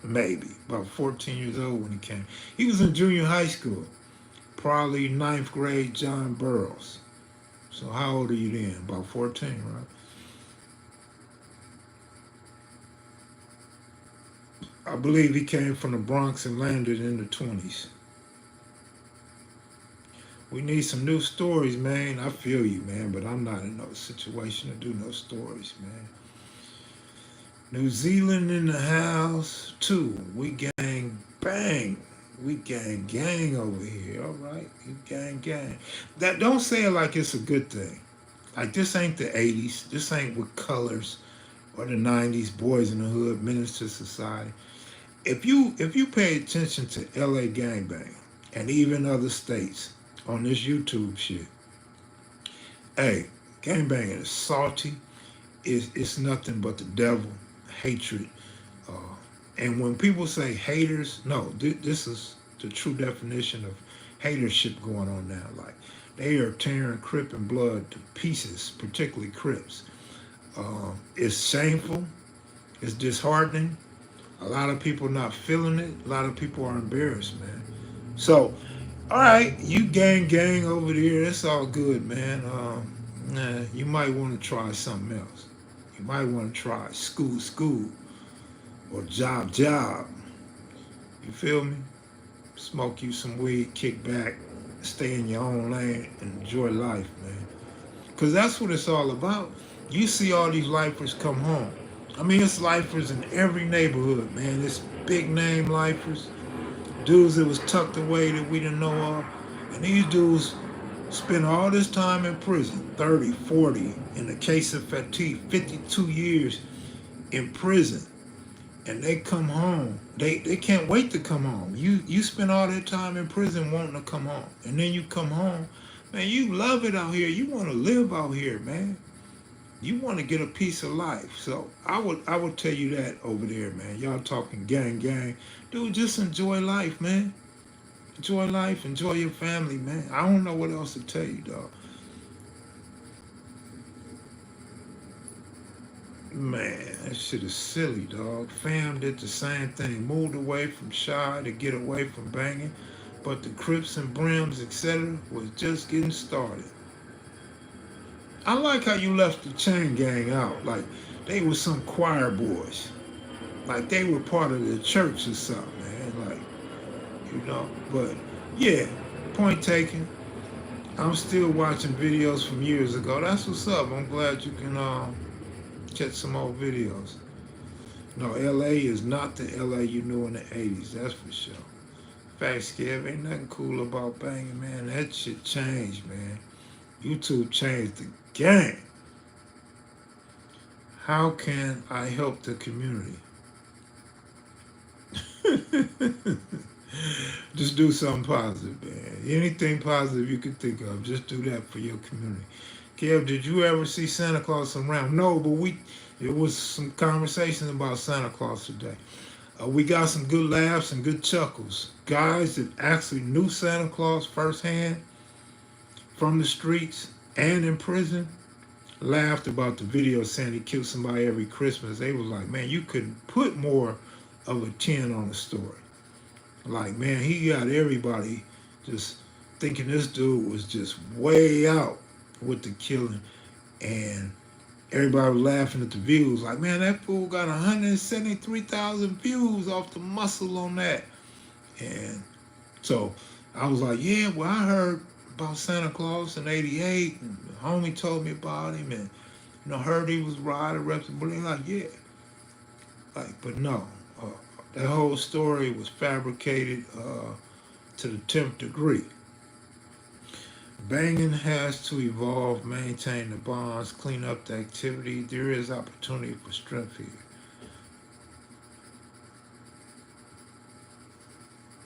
Maybe. About 14 years old when he came. He was in junior high school. Probably 9th grade John Burroughs. So how old are you then? About 14, right? I believe he came from the Bronx and landed in the 20s. We need some new stories, man. I feel you, man, but I'm not in no situation to do no stories, man. New Zealand in the house, too. We gang bang. We gang over here, all right? We gang. That don't say it like it's a good thing. Like, this ain't the 80s. This ain't with colors or the 90s, Boys in the Hood, Menace to Society. If you pay attention to LA gangbang and even other states on this YouTube shit, hey, gangbanging is salty. It's nothing but the devil, hatred. And when people say haters, no, this is the true definition of hatership going on now. Like, they are tearing Crip and Blood to pieces, particularly Crips. It's shameful. It's disheartening. A lot of people not feeling it. A lot of people are embarrassed, man. So, all right, you gang over there. That's all good, man. You might want to try something else. You might want to try school, or job. You feel me? Smoke you some weed, kick back, stay in your own lane, and enjoy life, man. Because that's what it's all about. You see all these lifers come home. I mean, it's lifers in every neighborhood, man. It's big name lifers. Dudes that was tucked away that we didn't know of. And these dudes spend all this time in prison, 30, 40. In the case of Fatih, 52 years in prison. And they come home. They can't wait to come home. You spend all that time in prison wanting to come home. And then you come home. Man, you love it out here. You want to live out here, man. You want to get a piece of life. So I would tell you that over there, man. Y'all talking gang. Dude, just enjoy life, man. Enjoy life. Enjoy your family, man. I don't know what else to tell you, dog. Man, that shit is silly, dog. Fam did the same thing. Moved away from Shy to get away from banging. But the Crips and Brims, etc., was just getting started. I like how you left the chain gang out. Like, they were some choir boys. Like, they were part of the church or something, man. Like, you know. But, yeah, point taken. I'm still watching videos from years ago. That's what's up. I'm glad you can catch some old videos. No, LA is not the LA you knew in the 80s. That's for sure. Facts, Kev, ain't nothing cool about banging, man. That shit changed, man. YouTube changed the game. How can I help the community? Just do something positive, man. Anything positive you can think of, just do that for your community. Kev, did you ever see Santa Claus around? No, but it was some conversations about Santa Claus today. We got some good laughs and good chuckles. Guys that actually knew Santa Claus firsthand from the streets and in prison laughed about the video saying he killed somebody every Christmas. They was like, man, you couldn't put more of a 10 on the story. Like, man, he got everybody just thinking this dude was just way out with the killing. And everybody was laughing at the views. Like, man, that fool got 173,000 views off the muscle on that. And so I was like, yeah, well, I heard about Santa Claus in '88. And the homie told me about him. And, heard he was riding reputable. Like, yeah. Like, but no. That whole story was fabricated to the 10th degree. Banging has to evolve, maintain the bonds, clean up the activity. There is opportunity for strength here.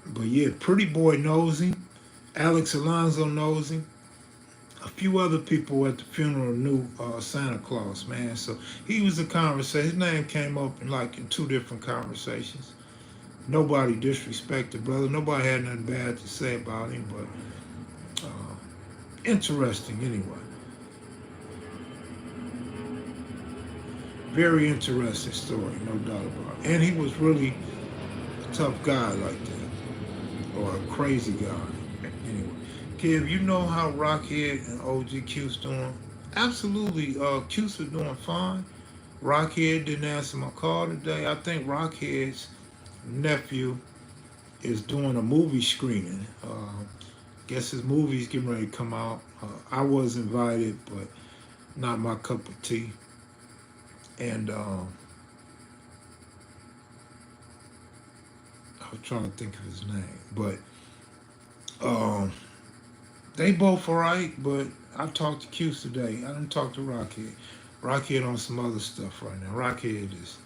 But yeah, Pretty Boy knows him. Alex Alonso knows him. A few other people at the funeral knew Santa Claus, man. So he was a conversation. His name came up in 2 different conversations. Nobody disrespected brother. Nobody had nothing bad to say about him, but interesting anyway. Very interesting story, no doubt about it. And he was really a tough guy like that, or a crazy guy. Anyway, Kev, you know how Rockhead and OG Q's doing? Absolutely, Q's are doing fine. Rockhead didn't answer my call today. I think Rockhead's nephew is doing a movie screening. Guess his movie's getting ready to come out. I was invited, but not my cup of tea. And I was trying to think of his name, but they both alright. But I talked to Q today. I didn't talk to Rockhead. Rockhead on some other stuff right now. Rockhead is,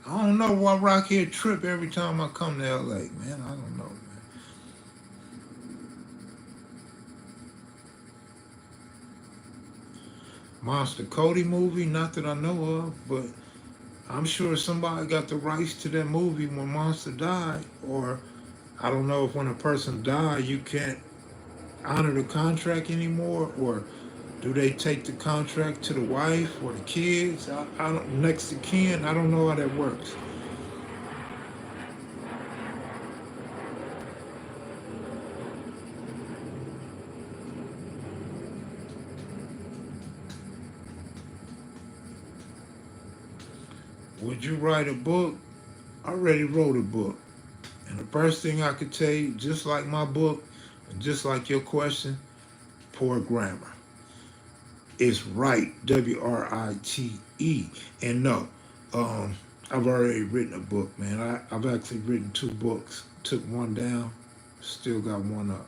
I don't know why Rockhead trip every time I come to LA, man. I don't know, man. Monster Cody movie, not that I know of, but I'm sure somebody got the rights to that movie when Monster died. Or I don't know if when a person died you can't honor the contract anymore, or do they take the contract to the wife or the kids? I don't, next to kin. I don't know how that works. Would you write a book? I already wrote a book. And the first thing I could tell you, just like my book, and just like your question, poor grammar. It's right, W-R-I-T-E. And no, I've already written a book, man. I've actually written 2 books. Took one down, still got one up.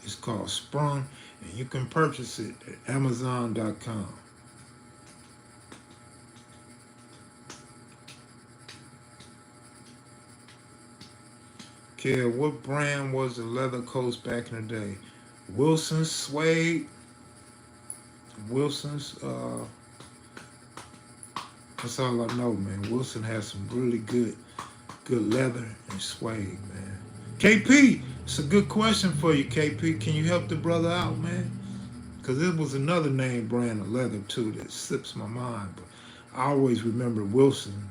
It's called Sprung, and you can purchase it at Amazon.com. Okay, what brand was the leather coats back in the day? Wilson's suede. Wilson's, that's all I know, man. Wilson has some really good leather and suede, man. KP, it's a good question for you, KP. Can you help the brother out, man? Because it was another name brand of leather, too, that slips my mind. But I always remember Wilson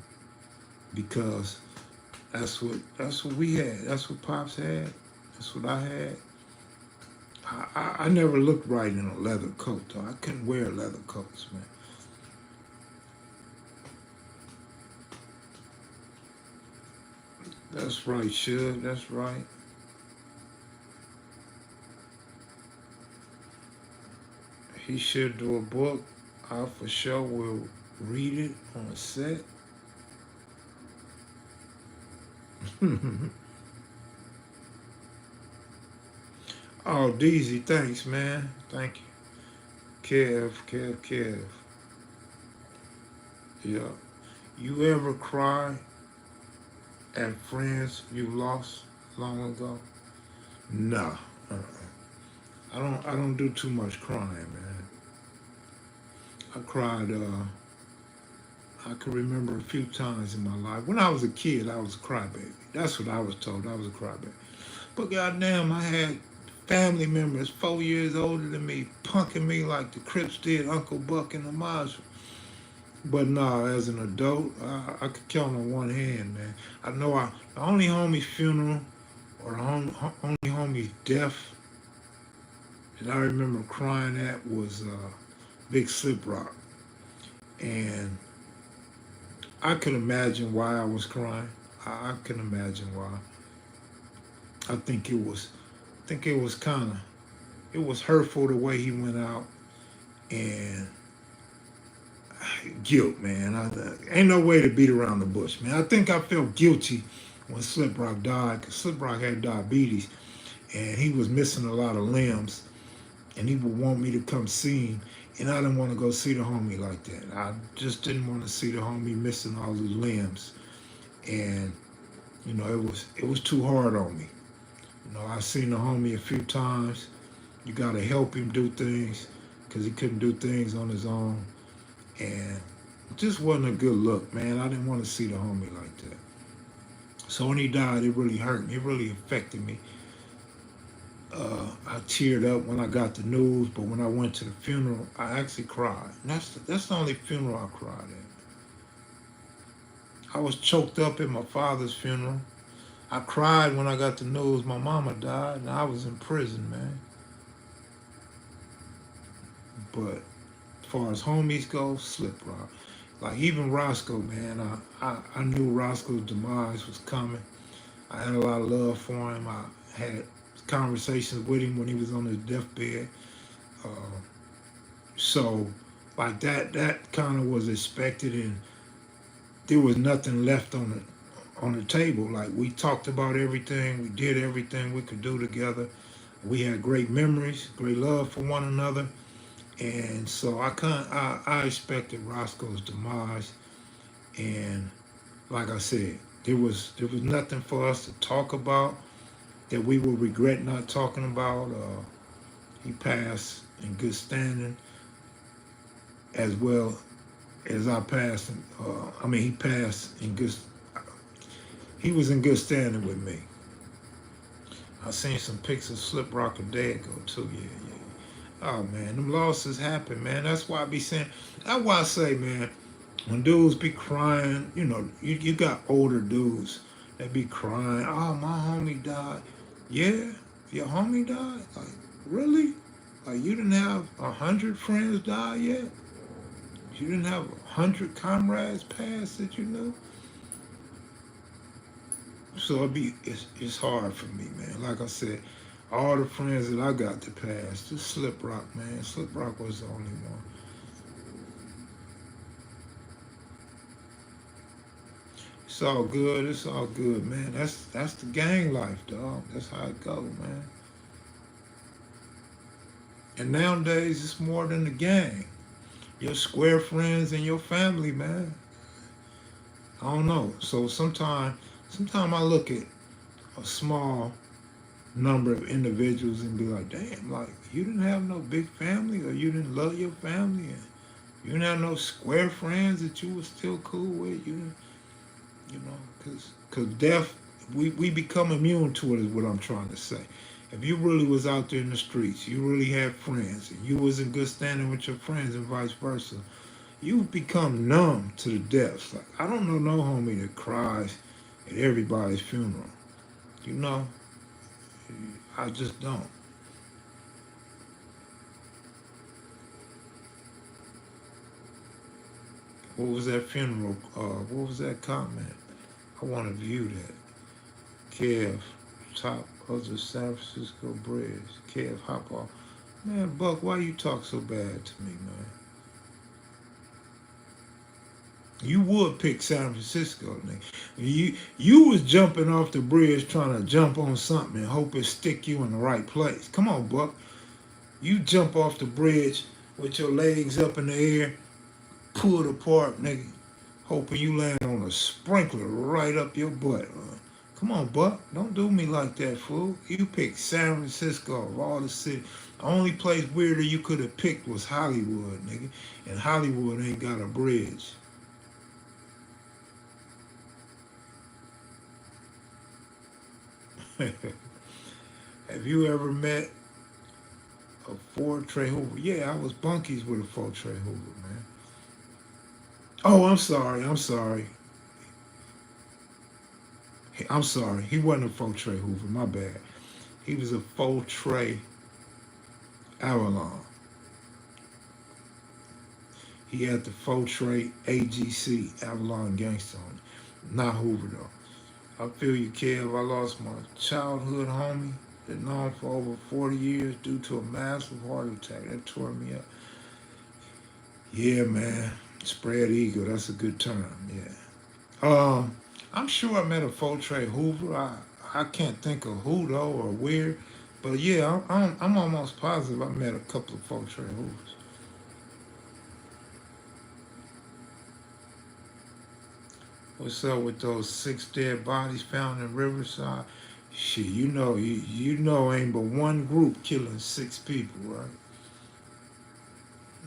because that's what we had. That's what Pops had. That's what I had. I never looked right in a leather coat, though. I couldn't wear leather coats, man. That's right, Shug. That's right. He should do a book. I for sure will read it on a set. Oh, Deezy, thanks, man. Thank you. Kev. Yeah. You ever cry at friends you lost long ago? Nah. I don't do too much crying, man. I cried, I can remember a few times in my life. When I was a kid, I was a crybaby. That's what I was told. I was a crybaby. But goddamn, I had family members 4 years older than me punking me like the Crips did Uncle Buck and the Marshall. But nah, as an adult, I could count on one hand, man. I know the only homie's funeral or the only homie's death that I remember crying at was Big Slip Rock. And I could imagine why I was crying. I can imagine why. I think it was kind of, it was hurtful the way he went out, and guilt, man. Ain't no way to beat around the bush, man. I think I felt guilty when Slip Rock died, because Slip Rock had diabetes, and he was missing a lot of limbs, and he would want me to come see him, and I didn't want to go see the homie like that. I just didn't want to see the homie missing all his limbs, and it was too hard on me. I seen the homie a few times. You got to help him do things because he couldn't do things on his own. And it just wasn't a good look, man. I didn't want to see the homie like that. So when he died, it really hurt me. It really affected me. I teared up when I got the news, but when I went to the funeral, I actually cried. And that's the only funeral I cried at. I was choked up at my father's funeral. I cried when I got the news my mama died, and I was in prison, man. But as far as homies go, Slip Rock. Like even Roscoe, man, I knew Roscoe's demise was coming. I had a lot of love for him. I had conversations with him when he was on his deathbed. Uh, so, like that kind of was expected, and there was nothing left on the table. Like we talked about everything, we did everything we could do together. We had great memories, great love for one another. And so I expected Roscoe's demise, and like I said, there was nothing for us to talk about that we will regret not talking about. He passed in good standing, as well as I passed. He passed in good. He was in good standing with me. I seen some pics of Slip Rock a day ago too. Yeah. Oh man, them losses happen, man. That's why I be saying. That's why I say, man, when dudes be crying, you got older dudes that be crying. Oh, my homie died. Yeah, your homie died. Like really? Like you didn't have 100 friends die yet? You didn't have 100 comrades pass that you knew? So it's hard for me, man. Like I said, all the friends that I got to pass, just Slip Rock, man. Slip Rock was the only one. It's all good. It's all good, man. That's the gang life, dog. That's how it go, man. And nowadays, it's more than the gang. Your square friends and your family, man. I don't know. So sometimes I look at a small number of individuals and be like, damn, like you didn't have no big family, or you didn't love your family, and you didn't have no square friends that you were still cool with. Because death, we become immune to it is what I'm trying to say. If you really was out there in the streets, you really had friends, and you was in good standing with your friends and vice versa, you become numb to the deaths. Like, I don't know no homie that cries at everybody's funeral. You know? I just don't. What was that funeral? What was that comment? I want to view that. Kev, top of the San Francisco Bridge. Kev, hop off. Man, Buck, why you talk so bad to me, man? You would pick San Francisco, nigga. You was jumping off the bridge trying to jump on something and hope it stick you in the right place. Come on, Buck. You jump off the bridge with your legs up in the air, pulled apart, nigga, hoping you land on a sprinkler right up your butt. Come on, Buck. Don't do me like that, fool. You picked San Francisco of all the cities. The only place weirder you could have picked was Hollywood, nigga. And Hollywood ain't got a bridge. Have you ever met a Ford Trey Hoover? Yeah, I was bunkies with a Ford Trey Hoover, man. Oh, I'm sorry. I'm sorry. I'm sorry. He wasn't a Ford Trey Hoover. My bad. He was a Ford Trey Avalon. He had the Ford Trey AGC Avalon Gangster on it. Not Hoover though. I feel you, Kev. I lost my childhood homie that known for over 40 years due to a massive heart attack. That tore me up. Yeah, man. Spread eagle. That's a good term. Yeah. I'm sure I met a Ford Trey Hoover. I can't think of who though or where, but yeah, I'm almost positive I met a couple of Ford Trey Hoovers. What's up with those 6 dead bodies found in Riverside? Shit, you know ain't but one group killing 6 people, right?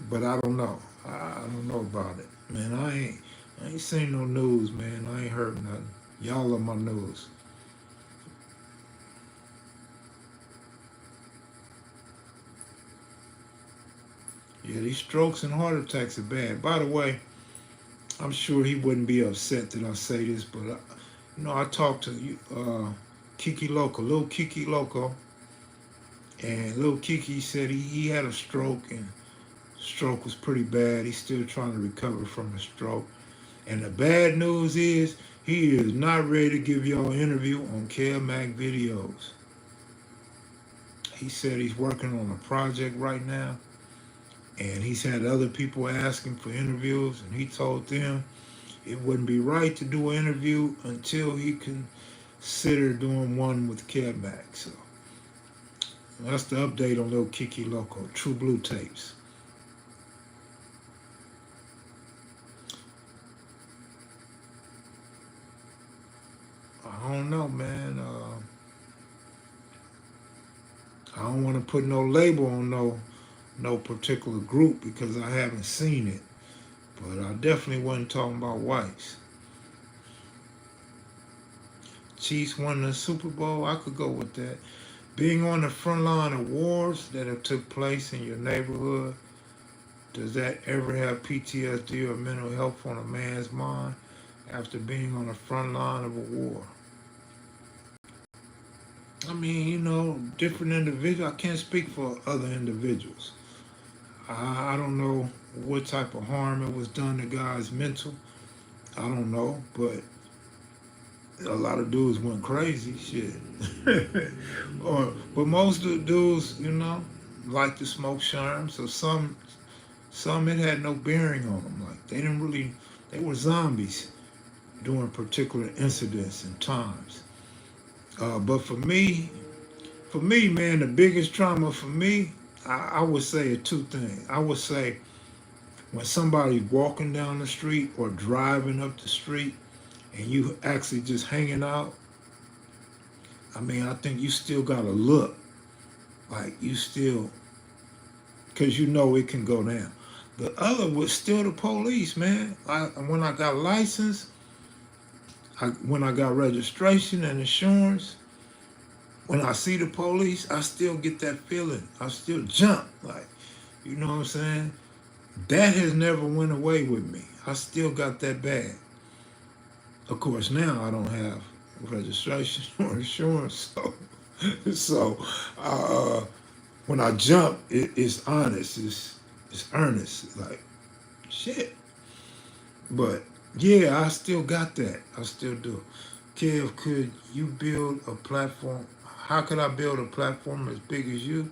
But I don't know. I don't know about it. Man, I ain't seen no news, man. I ain't heard nothing. Y'all are my news. Yeah, these strokes and heart attacks are bad. By the way, I'm sure he wouldn't be upset that I say this, but I talked to Kiki Loco, little Kiki Loco, and little Kiki said he had a stroke and stroke was pretty bad. He's still trying to recover from the stroke. And the bad news is he is not ready to give y'all an interview on kevmacvideos. He said he's working on a project right now, and he's had other people asking for interviews, and he told them it wouldn't be right to do an interview until he consider doing one with Kevmac. So that's the update on little Kiki Loco, True Blue tapes. I don't know, man. I don't want to put no label on no particular group because I haven't seen it. But I definitely wasn't talking about whites. Chiefs won the Super Bowl, I could go with that. Being on the front line of wars that have took place in your neighborhood, does that ever have PTSD or mental health on a man's mind after being on the front line of a war? I mean, different individuals. I can't speak for other individuals. I don't know what type of harm it was done to guys' mental. I don't know, but a lot of dudes went crazy, shit. But most of the dudes, like to smoke sherm. So some it had no bearing on them. Like they were zombies during particular incidents and times. But for me, man, the biggest trauma for me, I would say 2 things. I would say when somebody's walking down the street or driving up the street and you actually just hanging out, I mean, I think you still gotta look like you still, because it can go down. The other was still the police, man. When I got license, when I got registration and insurance, when I see the police, I still get that feeling. I still jump, like, you know what I'm saying? That has never went away with me. I still got that bad. Of course, now I don't have registration or insurance, so when I jump, it's honest, it's earnest, like shit. But yeah, I still got that. I still do. Kev, could you build a platform? How could I build a platform as big as you?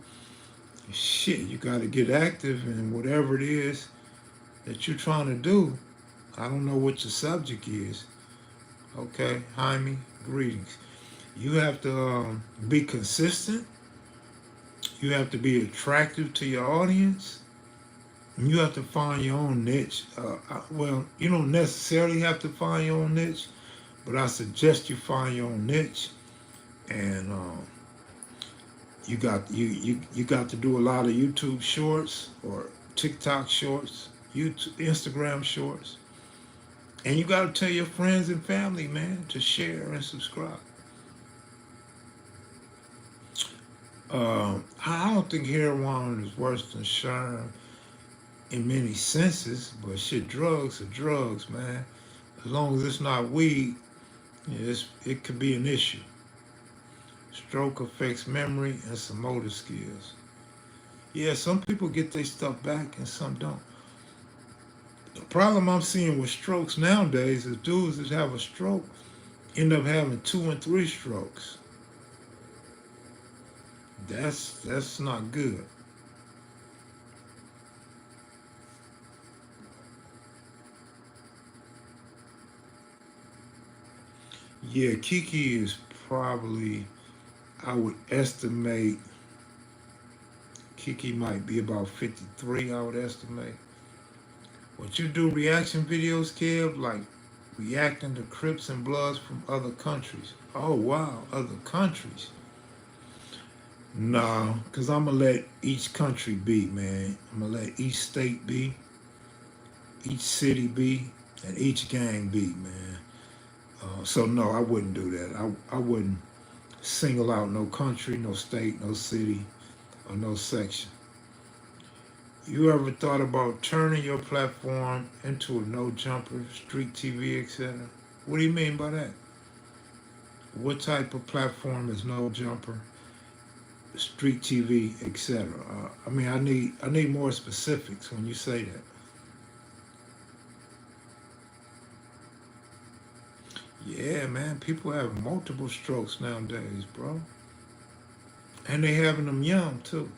Shit, you got to get active in whatever it is that you're trying to do. I don't know what your subject is. Okay, Jaime, greetings. You have to be consistent. You have to be attractive to your audience. And you have to find your own niche. Well, you don't necessarily have to find your own niche, but I suggest you find your own niche. And you got to do a lot of YouTube shorts or TikTok shorts, YouTube, Instagram shorts. And you got to tell your friends and family, man, to share and subscribe. I don't think heroin is worse than sherm in many senses, but shit, drugs are drugs, man. As long as it's not weed, it could be an issue. Stroke affects memory and some motor skills. Yeah, some people get their stuff back and some don't. The problem I'm seeing with strokes nowadays is dudes that have a stroke end up having 2 and 3 strokes. That's not good. Yeah, Kiki is probably, I would estimate, Kiki might be about 53, I would estimate. What you do reaction videos, Kev, like reacting to Crips and Bloods from other countries. Oh, wow, other countries. Nah, because I'm going to let each country be, man. I'm going to let each state be, each city be, and each gang be, man. So, no, I wouldn't do that. I wouldn't single out no country, no state, no city, or no section. You ever thought about turning your platform into a no-jumper, street TV, etc.? What do you mean by that? What type of platform is no-jumper, street TV, etc.? I mean, I need more specifics when you say that. Yeah, man, people have multiple strokes nowadays, bro. And they having them young, too.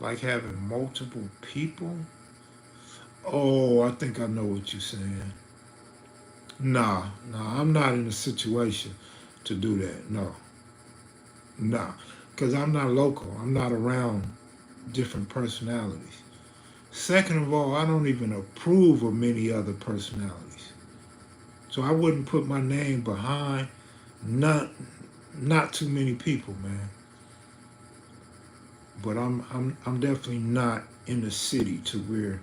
Like having multiple people? Oh, I think I know what you're saying. Nah, I'm not in a situation to do that. Nah. Because I'm not local. I'm not around different personalities. Second of all, I don't even approve of many other personalities. So I wouldn't put my name behind not too many people, man. But I'm definitely not in the city to where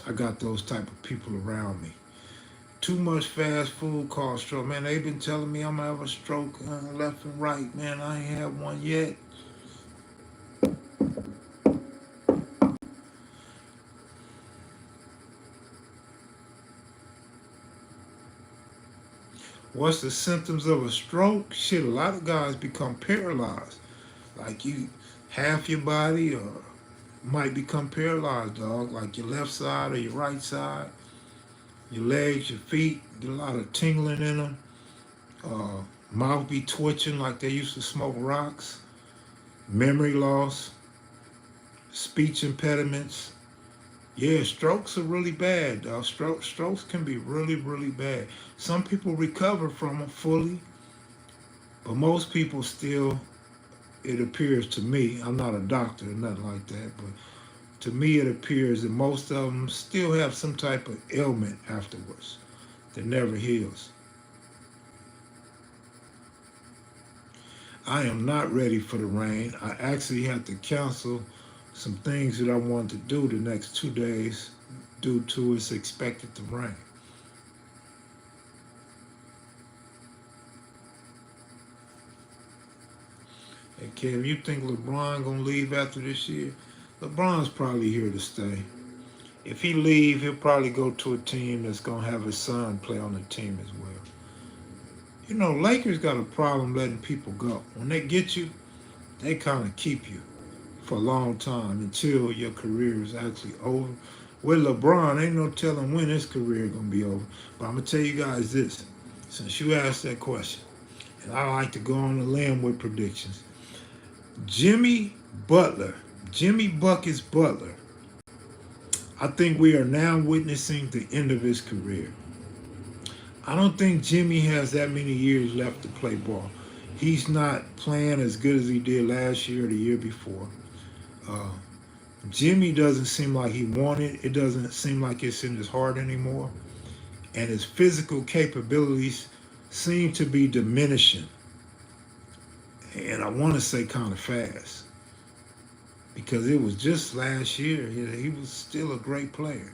I got those type of people around me. Too much fast food cause stroke. Man, they've been telling me I'm gonna have a stroke left and right. Man, I ain't had one yet. What's the symptoms of a stroke? Shit, a lot of guys become paralyzed. Like you, half your body or might become paralyzed, dog. Like your left side or your right side. Your legs, your feet, get a lot of tingling in them. Mouth be twitching like they used to smoke rocks. Memory loss. Speech impediments. Yeah, strokes are really bad, dog. Strokes can be really, really bad. Some people recover from them fully, but most people still, it appears to me, I'm not a doctor or nothing like that, but to me it appears that most of them still have some type of ailment afterwards that never heals. I am not ready for the rain. I actually had to cancel some things that I wanted to do the next 2 days due to it's expected to rain. Hey, Kev, you think LeBron gonna leave after this year? LeBron's probably here to stay. If he leave, he'll probably go to a team that's gonna have his son play on the team as well. You know, Lakers got a problem letting people go. When they get you, they kind of keep you for a long time until your career is actually over. With LeBron, ain't no telling when his career is gonna be over. But I'm gonna tell you guys this, since you asked that question, and I like to go on the limb with predictions. Jimmy Buckets Butler, I think we are now witnessing the end of his career. I don't think Jimmy has that many years left to play ball. He's not playing as good as he did last year or the year before. Uh, Jimmy doesn't seem like he wanted. It doesn't seem like it's in his heart anymore. And his physical capabilities seem to be diminishing. And I want to say kind of fast because it was just last year. He was still a great player.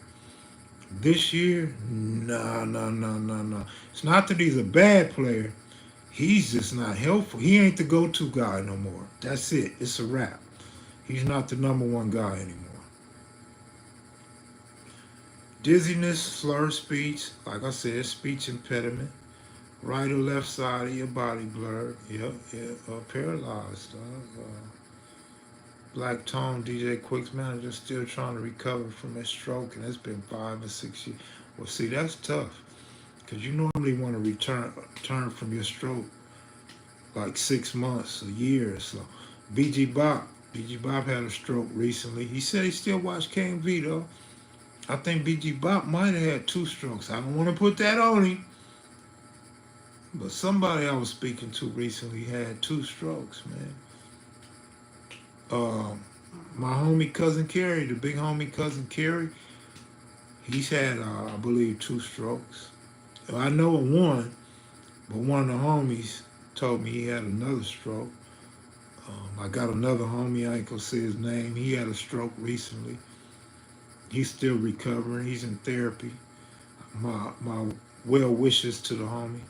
This year, no, no, no, no, no. It's not that he's a bad player. He's just not helpful. He ain't the go-to guy no more. That's it. It's a wrap. He's not the number one guy anymore. Dizziness, slurred speech, like I said, speech impediment. Right or left side of your body blurred. Yep, paralyzed. Black Tone, DJ Quick's manager, still trying to recover from his stroke, and it's been 5 or 6 years. Well, see, that's tough, because you normally want to return from your stroke like 6 months, a year or so. BG Bop had a stroke recently. He said he still watched KMV, though. I think BG Bop might have had 2 strokes. I don't want to put that on him. But somebody I was speaking to recently had 2 strokes, man. My homie Cousin Kerry, the big homie Cousin Kerry, he's had, I believe, 2 strokes. I know of one, but one of the homies told me he had another stroke. I got another homie, I ain't gonna say his name. He had a stroke recently. He's still recovering. He's in therapy. My well wishes to the homie.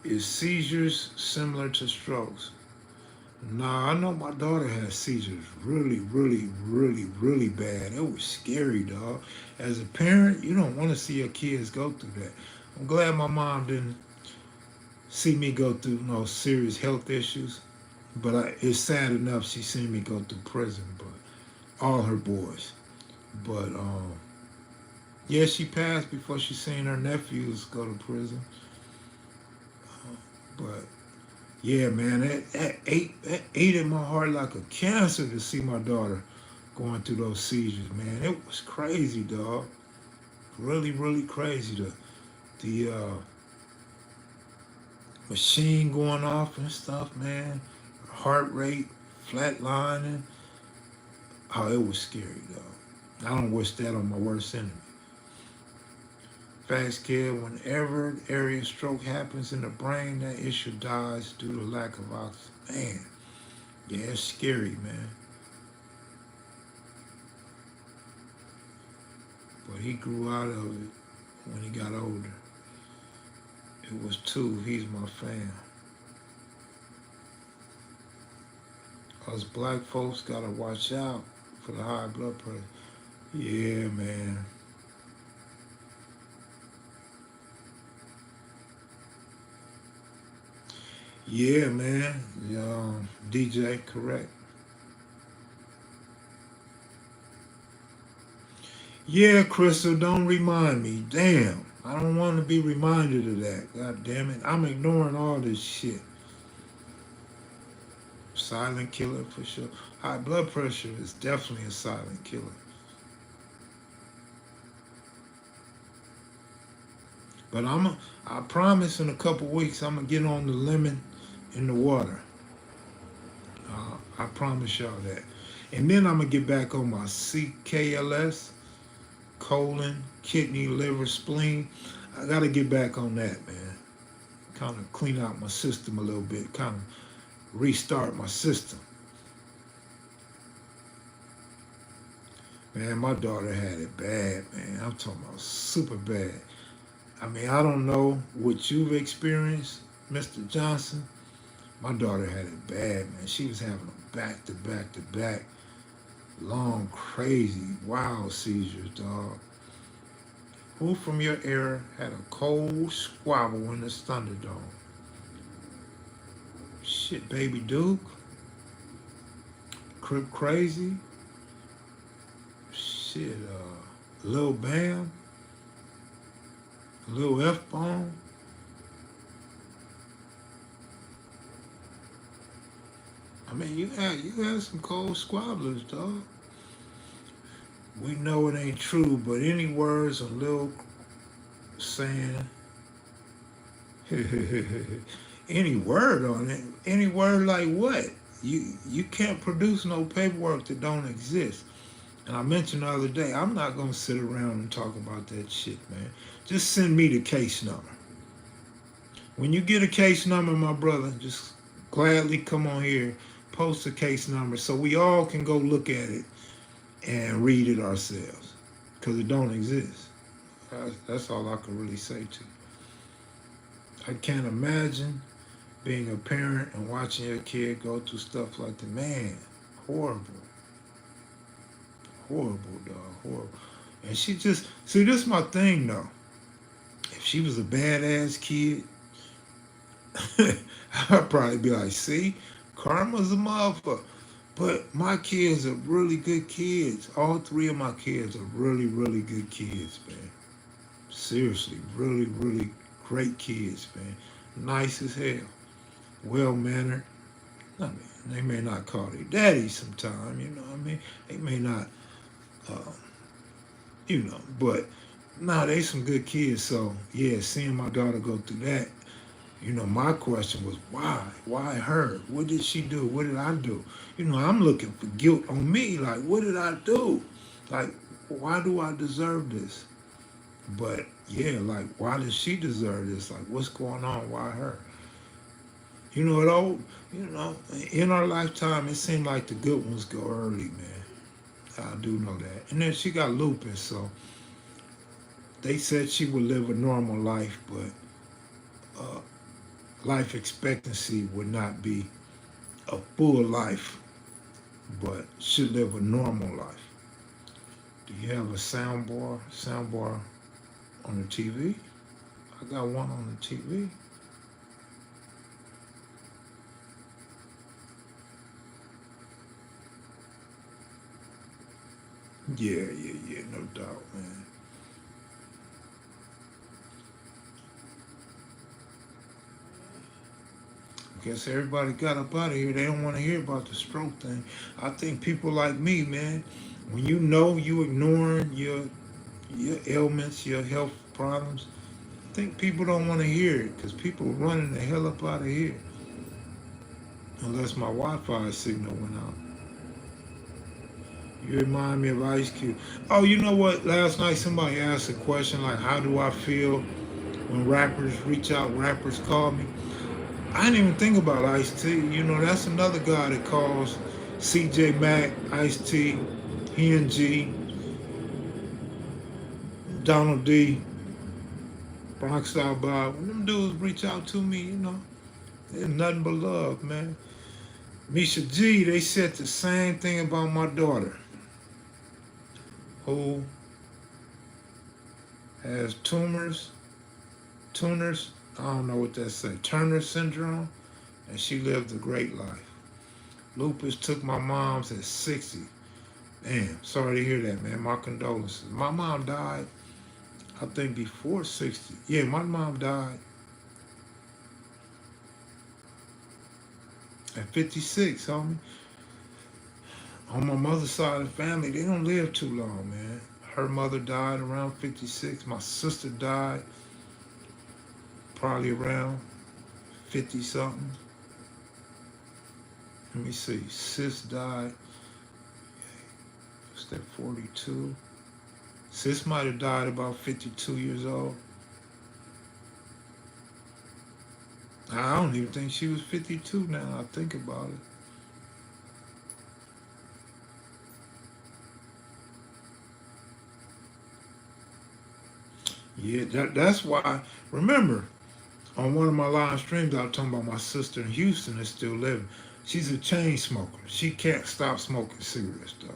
Is seizures similar to strokes? Nah, I know my daughter has seizures really, really, really, really bad. It was scary, dog. As a parent, you don't want to see your kids go through that. I'm glad my mom didn't see me go through no serious health issues, but it's sad enough she seen me go through prison, but all her boys. But yeah, she passed before she seen her nephews go to prison. But yeah, man, that ate at my heart like a cancer to see my daughter going through those seizures, man. It was crazy, dog. Really, really crazy. The machine going off and stuff, man. Heart rate flatlining. Oh, it was scary, dog. I don't wish that on my worst enemy. Fast kid, whenever area stroke happens in the brain, that issue dies due to lack of oxygen. Man, yeah, it's scary, man. But he grew out of it when he got older. It was 2. He's my fan. Us black folks gotta watch out for the high blood pressure. Yeah, man. Yeah, man. DJ, correct. Yeah, Crystal, don't remind me. Damn. I don't want to be reminded of that. God damn it. I'm ignoring all this shit. Silent killer for sure. High blood pressure is definitely a silent killer. But I promise in a couple weeks I'm gonna get on the lemon in the water. I promise y'all that. And then I'm gonna get back on my CKLS, colon, kidney, liver, spleen. I gotta get back on that, man. Kind of clean out my system a little bit. Kind of restart my system. Man, my daughter had it bad, man. I'm talking about super bad. I mean, I don't know what you've experienced, Mr. Johnson. My daughter had it bad, man. She was having a back-to-back-to-back, long, crazy, wild seizures, dog. Who from your era had a cold squabble in the Thunderdome? Shit, Baby Duke? Crip Crazy? Shit, Lil Bam? Lil F-Bomb? I mean, you had some cold squabblers, dog. We know it ain't true, but any words a little saying, any word on it, any word like what? You can't produce no paperwork that don't exist. And I mentioned the other day, I'm not gonna sit around and talk about that shit, man. Just send me the case number. When you get a case number, my brother, just gladly come on here, post a case number so we all can go look at it and read it ourselves. Because it don't exist. That's all I can really say to you. I can't imagine being a parent and watching your kid go through stuff like that. Man, horrible. Horrible, dog. Horrible. And she just, see, this is my thing, though. If she was a badass kid, I'd probably be like, see, karma's a motherfucker. But my kids are really good kids. All three of my kids are really, really good kids, man. Seriously, really, really great kids, man. Nice as hell. Well mannered. I mean, they may not call their daddy sometime, you know what I mean? They may not, uh, but no, they some good kids. So, yeah, seeing my daughter go through that, my question was, why? Why her? What did she do? What did I do? I'm looking for guilt on me. Like, what did I do? Like, why do I deserve this? But, yeah, like, why does she deserve this? Like, what's going on? Why her? In our lifetime, it seemed like the good ones go early, man. I do know that. And then she got lupus, so they said she would live a normal life, but life expectancy would not be a full life, but should live a normal life. Do you have a soundbar on the TV? I got one on the TV. Yeah, no doubt, man. I guess everybody got up out of here. They don't want to hear about the stroke thing. I think people like me, man, when you ignoring your ailments, your health problems, I think people don't want to hear it because people are running the hell up out of here. Unless my Wi-Fi signal went out. You remind me of Ice Cube. Oh, you know what? Last night somebody asked a question like, how do I feel when rappers reach out, rappers call me? I didn't even think about Ice-T. That's another guy that calls CJ Mack, Ice-T, Hen G, Donald D, Bronx Style Bob. When them dudes reach out to me, there's nothing but love, man. Misha G, they said the same thing about my daughter, who has tuners, I don't know what that says, Turner syndrome, and she lived a great life. Lupus took my mom's at 60. Damn, sorry to hear that, man. My condolences. My mom died, I think, before 60. Yeah, my mom died at 56, homie. On my mother's side of the family, they don't live too long, man. Her mother died around 56. My sister died probably around 50 something. Let me see. Sis died. What's that, 42? Sis might have died about 52 years old. I don't even think she was 52 now. I think about it. Yeah, that's why. Remember, on one of my live streams, I was talking about my sister in Houston that's still living. She's a chain smoker. She can't stop smoking cigarettes, dog.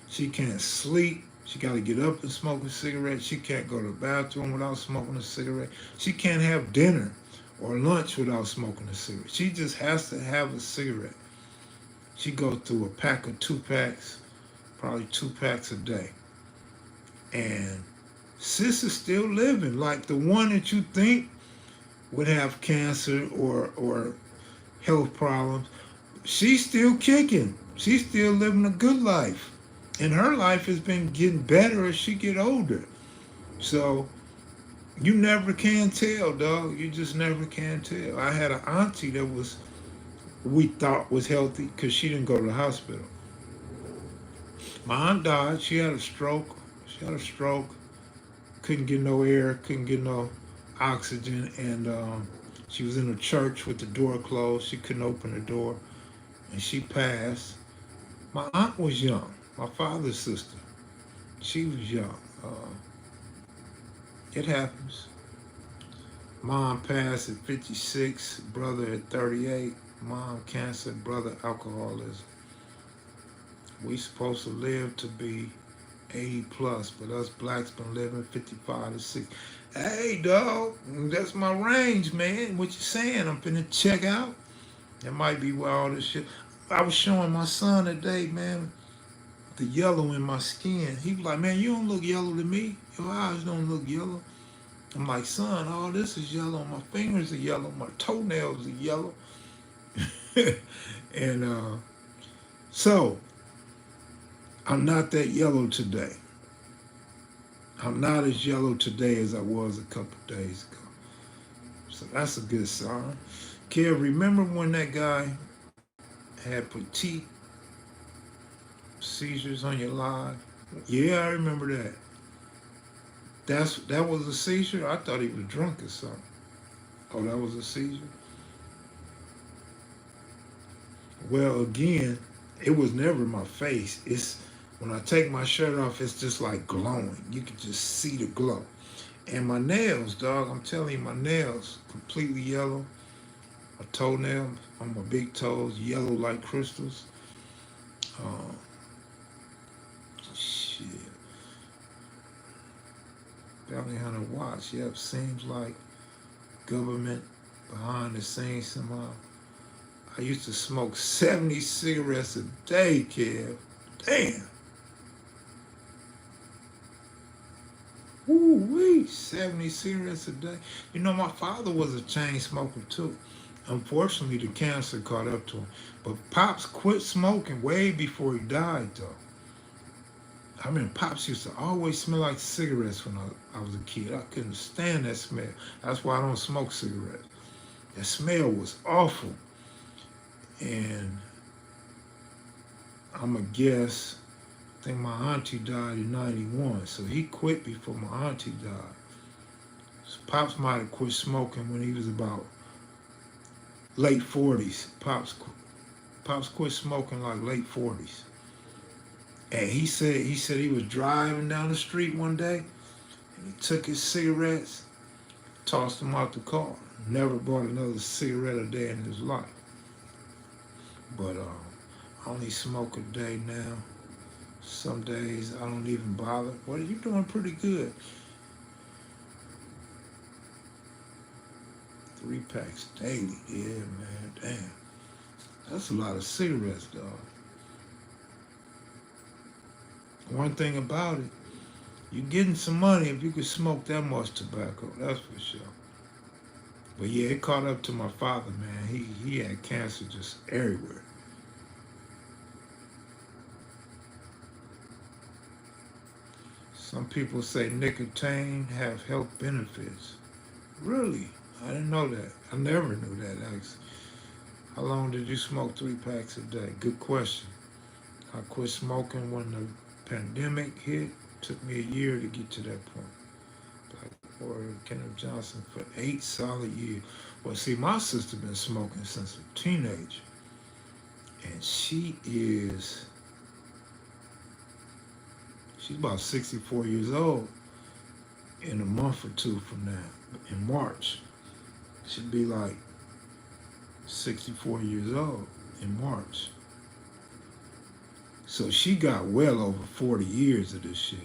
She can't sleep. She got to get up and smoke a cigarette. She can't go to the bathroom without smoking a cigarette. She can't have dinner or lunch without smoking a cigarette. She just has to have a cigarette. She goes through a pack of 2 packs, probably 2 packs a day. And sis is still living. Like the one that you think would have cancer or health problems, she's still kicking. She's still living a good life. And her life has been getting better as she get older. So you never can tell, dog. You just never can tell. I had an auntie that we thought was healthy because she didn't go to the hospital. My aunt died. She had a stroke. She had a stroke. Couldn't get no air. Couldn't get no oxygen. And she was in a church with the door closed. She couldn't open the door. And she passed. My aunt was young. My father's sister. She was young. It happens. Mom passed at 56. Brother at 38. Mom cancer. Brother alcoholism. We supposed to live to be 80 plus, but us blacks been living 55 to 60. Hey, dog, that's my range, man. What you saying? I'm finna check out. That might be where all this shit. I was showing my son today, man, the yellow in my skin. He was like, man, you don't look yellow to me. Your eyes don't look yellow. I'm like, son, all this is yellow. My fingers are yellow. My toenails are yellow. and so I'm not that yellow today. I'm not as yellow today as I was a couple days ago. So that's a good sign. Kev, remember when that guy had petite seizures on your live? Yeah, I remember that. That was a seizure? I thought he was drunk or something. Oh, that was a seizure? Well, again, it was never my face. It's when I take my shirt off, it's just like glowing. You can just see the glow. And my nails, dog, I'm telling you, my nails completely yellow. My toenail on my big toes, yellow like crystals. Uh, shit. Bounty Hunter watch. Yep, seems like government behind the scenes somehow. I used to smoke 70 cigarettes a day, Kev. Damn. Woo-wee, 70 cigarettes a day. You know, my father was a chain smoker too. Unfortunately, the cancer caught up to him. But Pops quit smoking way before he died, though. I mean, Pops used to always smell like cigarettes when I was a kid. I couldn't stand that smell. That's why I don't smoke cigarettes. That smell was awful. And I'm going to guess, I think my auntie died in 91, so he quit before my auntie died. So Pops might have quit smoking when he was about late 40s. Pops quit smoking like late 40s. And he said he was driving down the street one day and he took his cigarettes, tossed them out the car. Never bought another cigarette a day in his life. But I only smoke a day now. Some days I don't even bother. Well, you're doing pretty good. 3 packs daily. Yeah, man. Damn. That's a lot of cigarettes, dog. One thing about it, you're getting some money if you could smoke that much tobacco. That's for sure. But yeah, it caught up to my father, man. He had cancer just everywhere. Some people say nicotine have health benefits. Really? I didn't know that. I never knew that, actually. How long did you smoke 3 packs a day? Good question. I quit smoking when the pandemic hit. Took me a year to get to that point. Black Warrior Kenneth Johnson for 8 solid years. Well, see, my sister been smoking since a teenager. And she's about 64 years old in a month or two from now. In March, she'll be like 64 years old in March. So she got well over 40 years of this shit.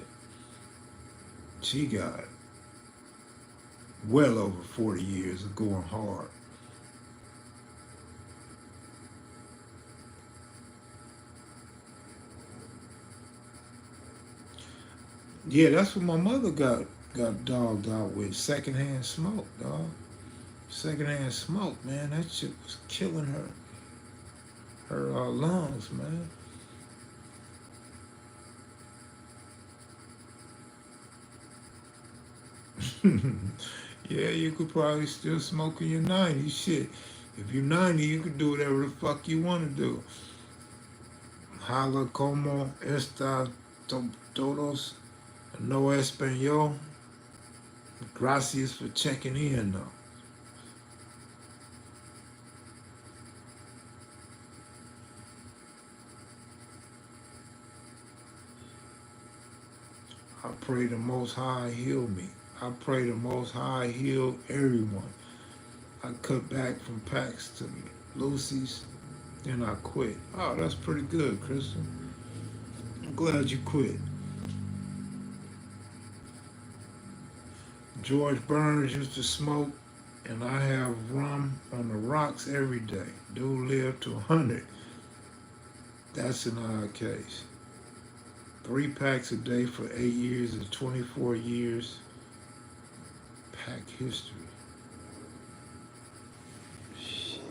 She got well over 40 years of going hard. Yeah, that's what my mother got dogged out with. Secondhand smoke, dog. Secondhand smoke, man. That shit was killing her lungs, man. Yeah, you could probably still smoke in your 90s. Shit. If you're 90, you could do whatever the fuck you want to do. Hala como está todos? No español. Gracias for checking in, though. I pray the Most High heal me. I pray the Most High heal everyone. I cut back from packs to Lucy's, then I quit. Oh, that's pretty good, Crystal. I'm glad you quit. George Burns used to smoke, and I have rum on the rocks every day. Dude lived to 100. That's an odd case. 3 packs a day for 8 years is 24 years. Pack history. Shit.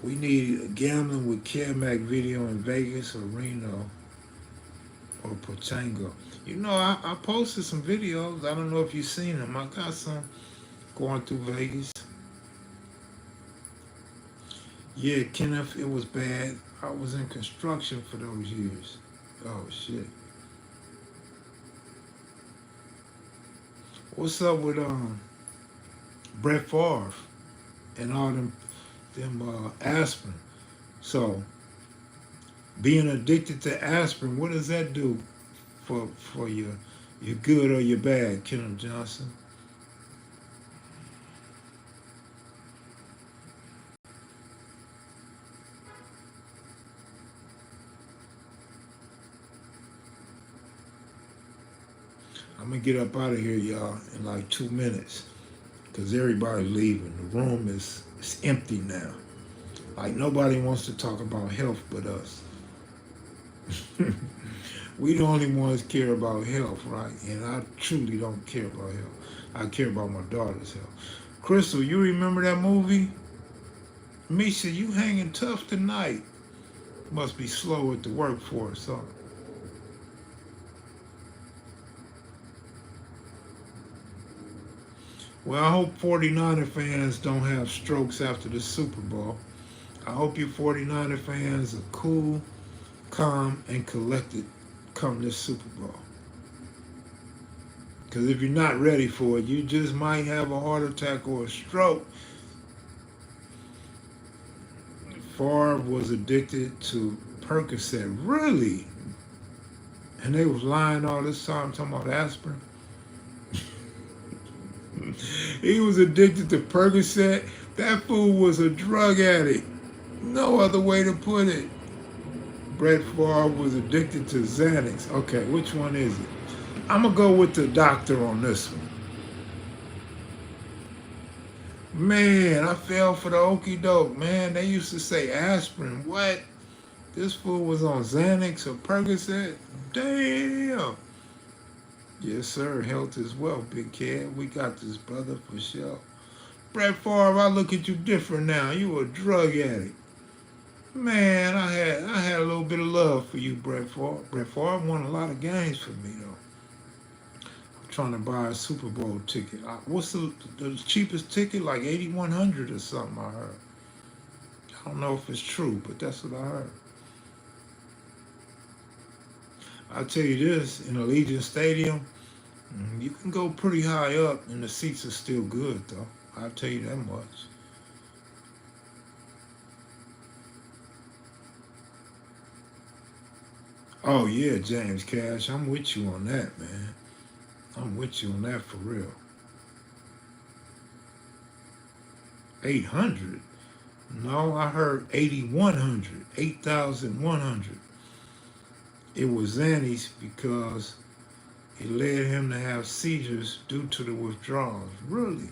We need a gambling with kevmacvideos in Vegas or Reno or Potango. You know, I posted some videos. I don't know if you've seen them. I got some going through Vegas. Yeah, Kenneth, it was bad. I was in construction for those years. Oh, shit. What's up with Brett Favre and all them aspirin? So, being addicted to aspirin, what does that do for your good or your bad, Kenneth Johnson? I'm gonna get up out of here, y'all, in like 2 minutes, because everybody's leaving. The room is empty now. Like nobody wants to talk about health but us. We the only ones care about health, right? And I truly don't care about health. I care about my daughter's health. Crystal, you remember that movie? Misha, you hanging tough tonight. Must be slow at the workforce, huh? Well, I hope 49er fans don't have strokes after the Super Bowl. I hope you 49er fans are cool, calm, and collected come this Super Bowl. Because if you're not ready for it, you just might have a heart attack or a stroke. Favre was addicted to Percocet. Really? And they was lying all this time talking about aspirin. He was addicted to Percocet. That fool was a drug addict. No other way to put it. Brett Favre was addicted to Xanax. Okay, which one is it? I'm going to go with the doctor on this one. Man, I fell for the okie doke, man. They used to say aspirin. What? This fool was on Xanax or Percocet? Damn. Yes, sir. Health is wealth, big kid. We got this, brother, for sure. Brett Favre, I look at you different now. You a drug addict. Man, I had a little bit of love for you, Brett Favre. Brett Favre won a lot of games for me, though. I'm trying to buy a Super Bowl ticket. What's the cheapest ticket? Like $8,100 or something, I heard. I don't know if it's true, but that's what I heard. I'll tell you this, in Allegiant Stadium, you can go pretty high up and the seats are still good, though. I'll tell you that much. Oh, yeah, James Cash, I'm with you on that, man. I'm with you on that for real. 800? No, I heard 8,100. 8,100. It was Xannies because it led him to have seizures due to the withdrawals. Really?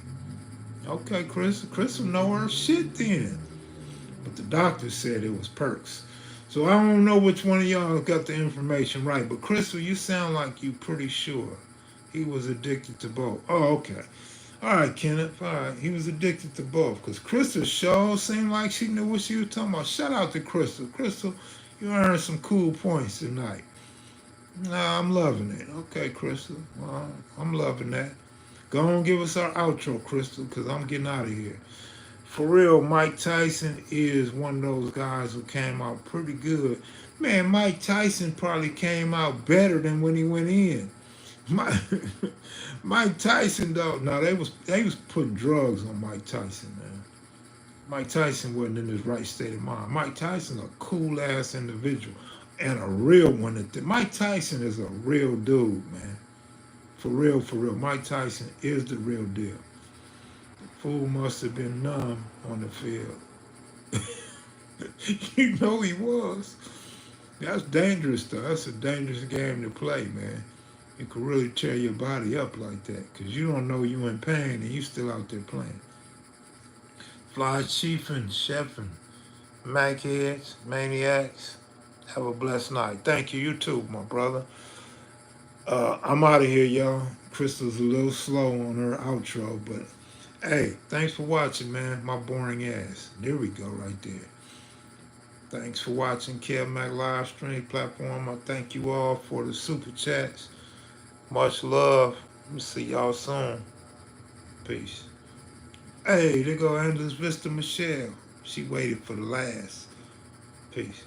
Okay, Chris will know her shit then. But the doctor said it was perks. So I don't know which one of y'all got the information right. But Crystal, you sound like you pretty sure he was addicted to both. Oh, okay. All right, Kenneth. All right. He was addicted to both. Because Crystal sure seemed like she knew what she was talking about. Shout out to Crystal. Crystal, you earned some cool points tonight. Nah, I'm loving it. Okay, Crystal. Well, I'm loving that. Go on, give us our outro, Crystal, because I'm getting out of here. For real, Mike Tyson is one of those guys who came out pretty good. Man, Mike Tyson probably came out better than when he went in. Mike, Mike Tyson, though, no, they was putting drugs on Mike Tyson, man. Mike Tyson wasn't in his right state of mind. Mike Tyson, a cool ass individual and a real one. Mike Tyson is a real dude, man. For real, for real. Mike Tyson is the real deal. Fool must have been numb on the field. You know he was. That's dangerous, though. That's a dangerous game to play, man. You could really tear your body up like that because you don't know you in pain and you still out there playing. Fly chiefing, chefing, magheads, maniacs. Have a blessed night. Thank you. You too, my brother. I'm out of here, y'all. Crystal's a little slow on her outro, but hey, thanks for watching, man. My boring ass. There we go, right there. Thanks for watching Kev Mac live stream platform. I thank you all for the super chats. Much love. We'll see y'all soon. Peace. Hey, there go Angela's Vista Michelle. She waited for the last. Peace.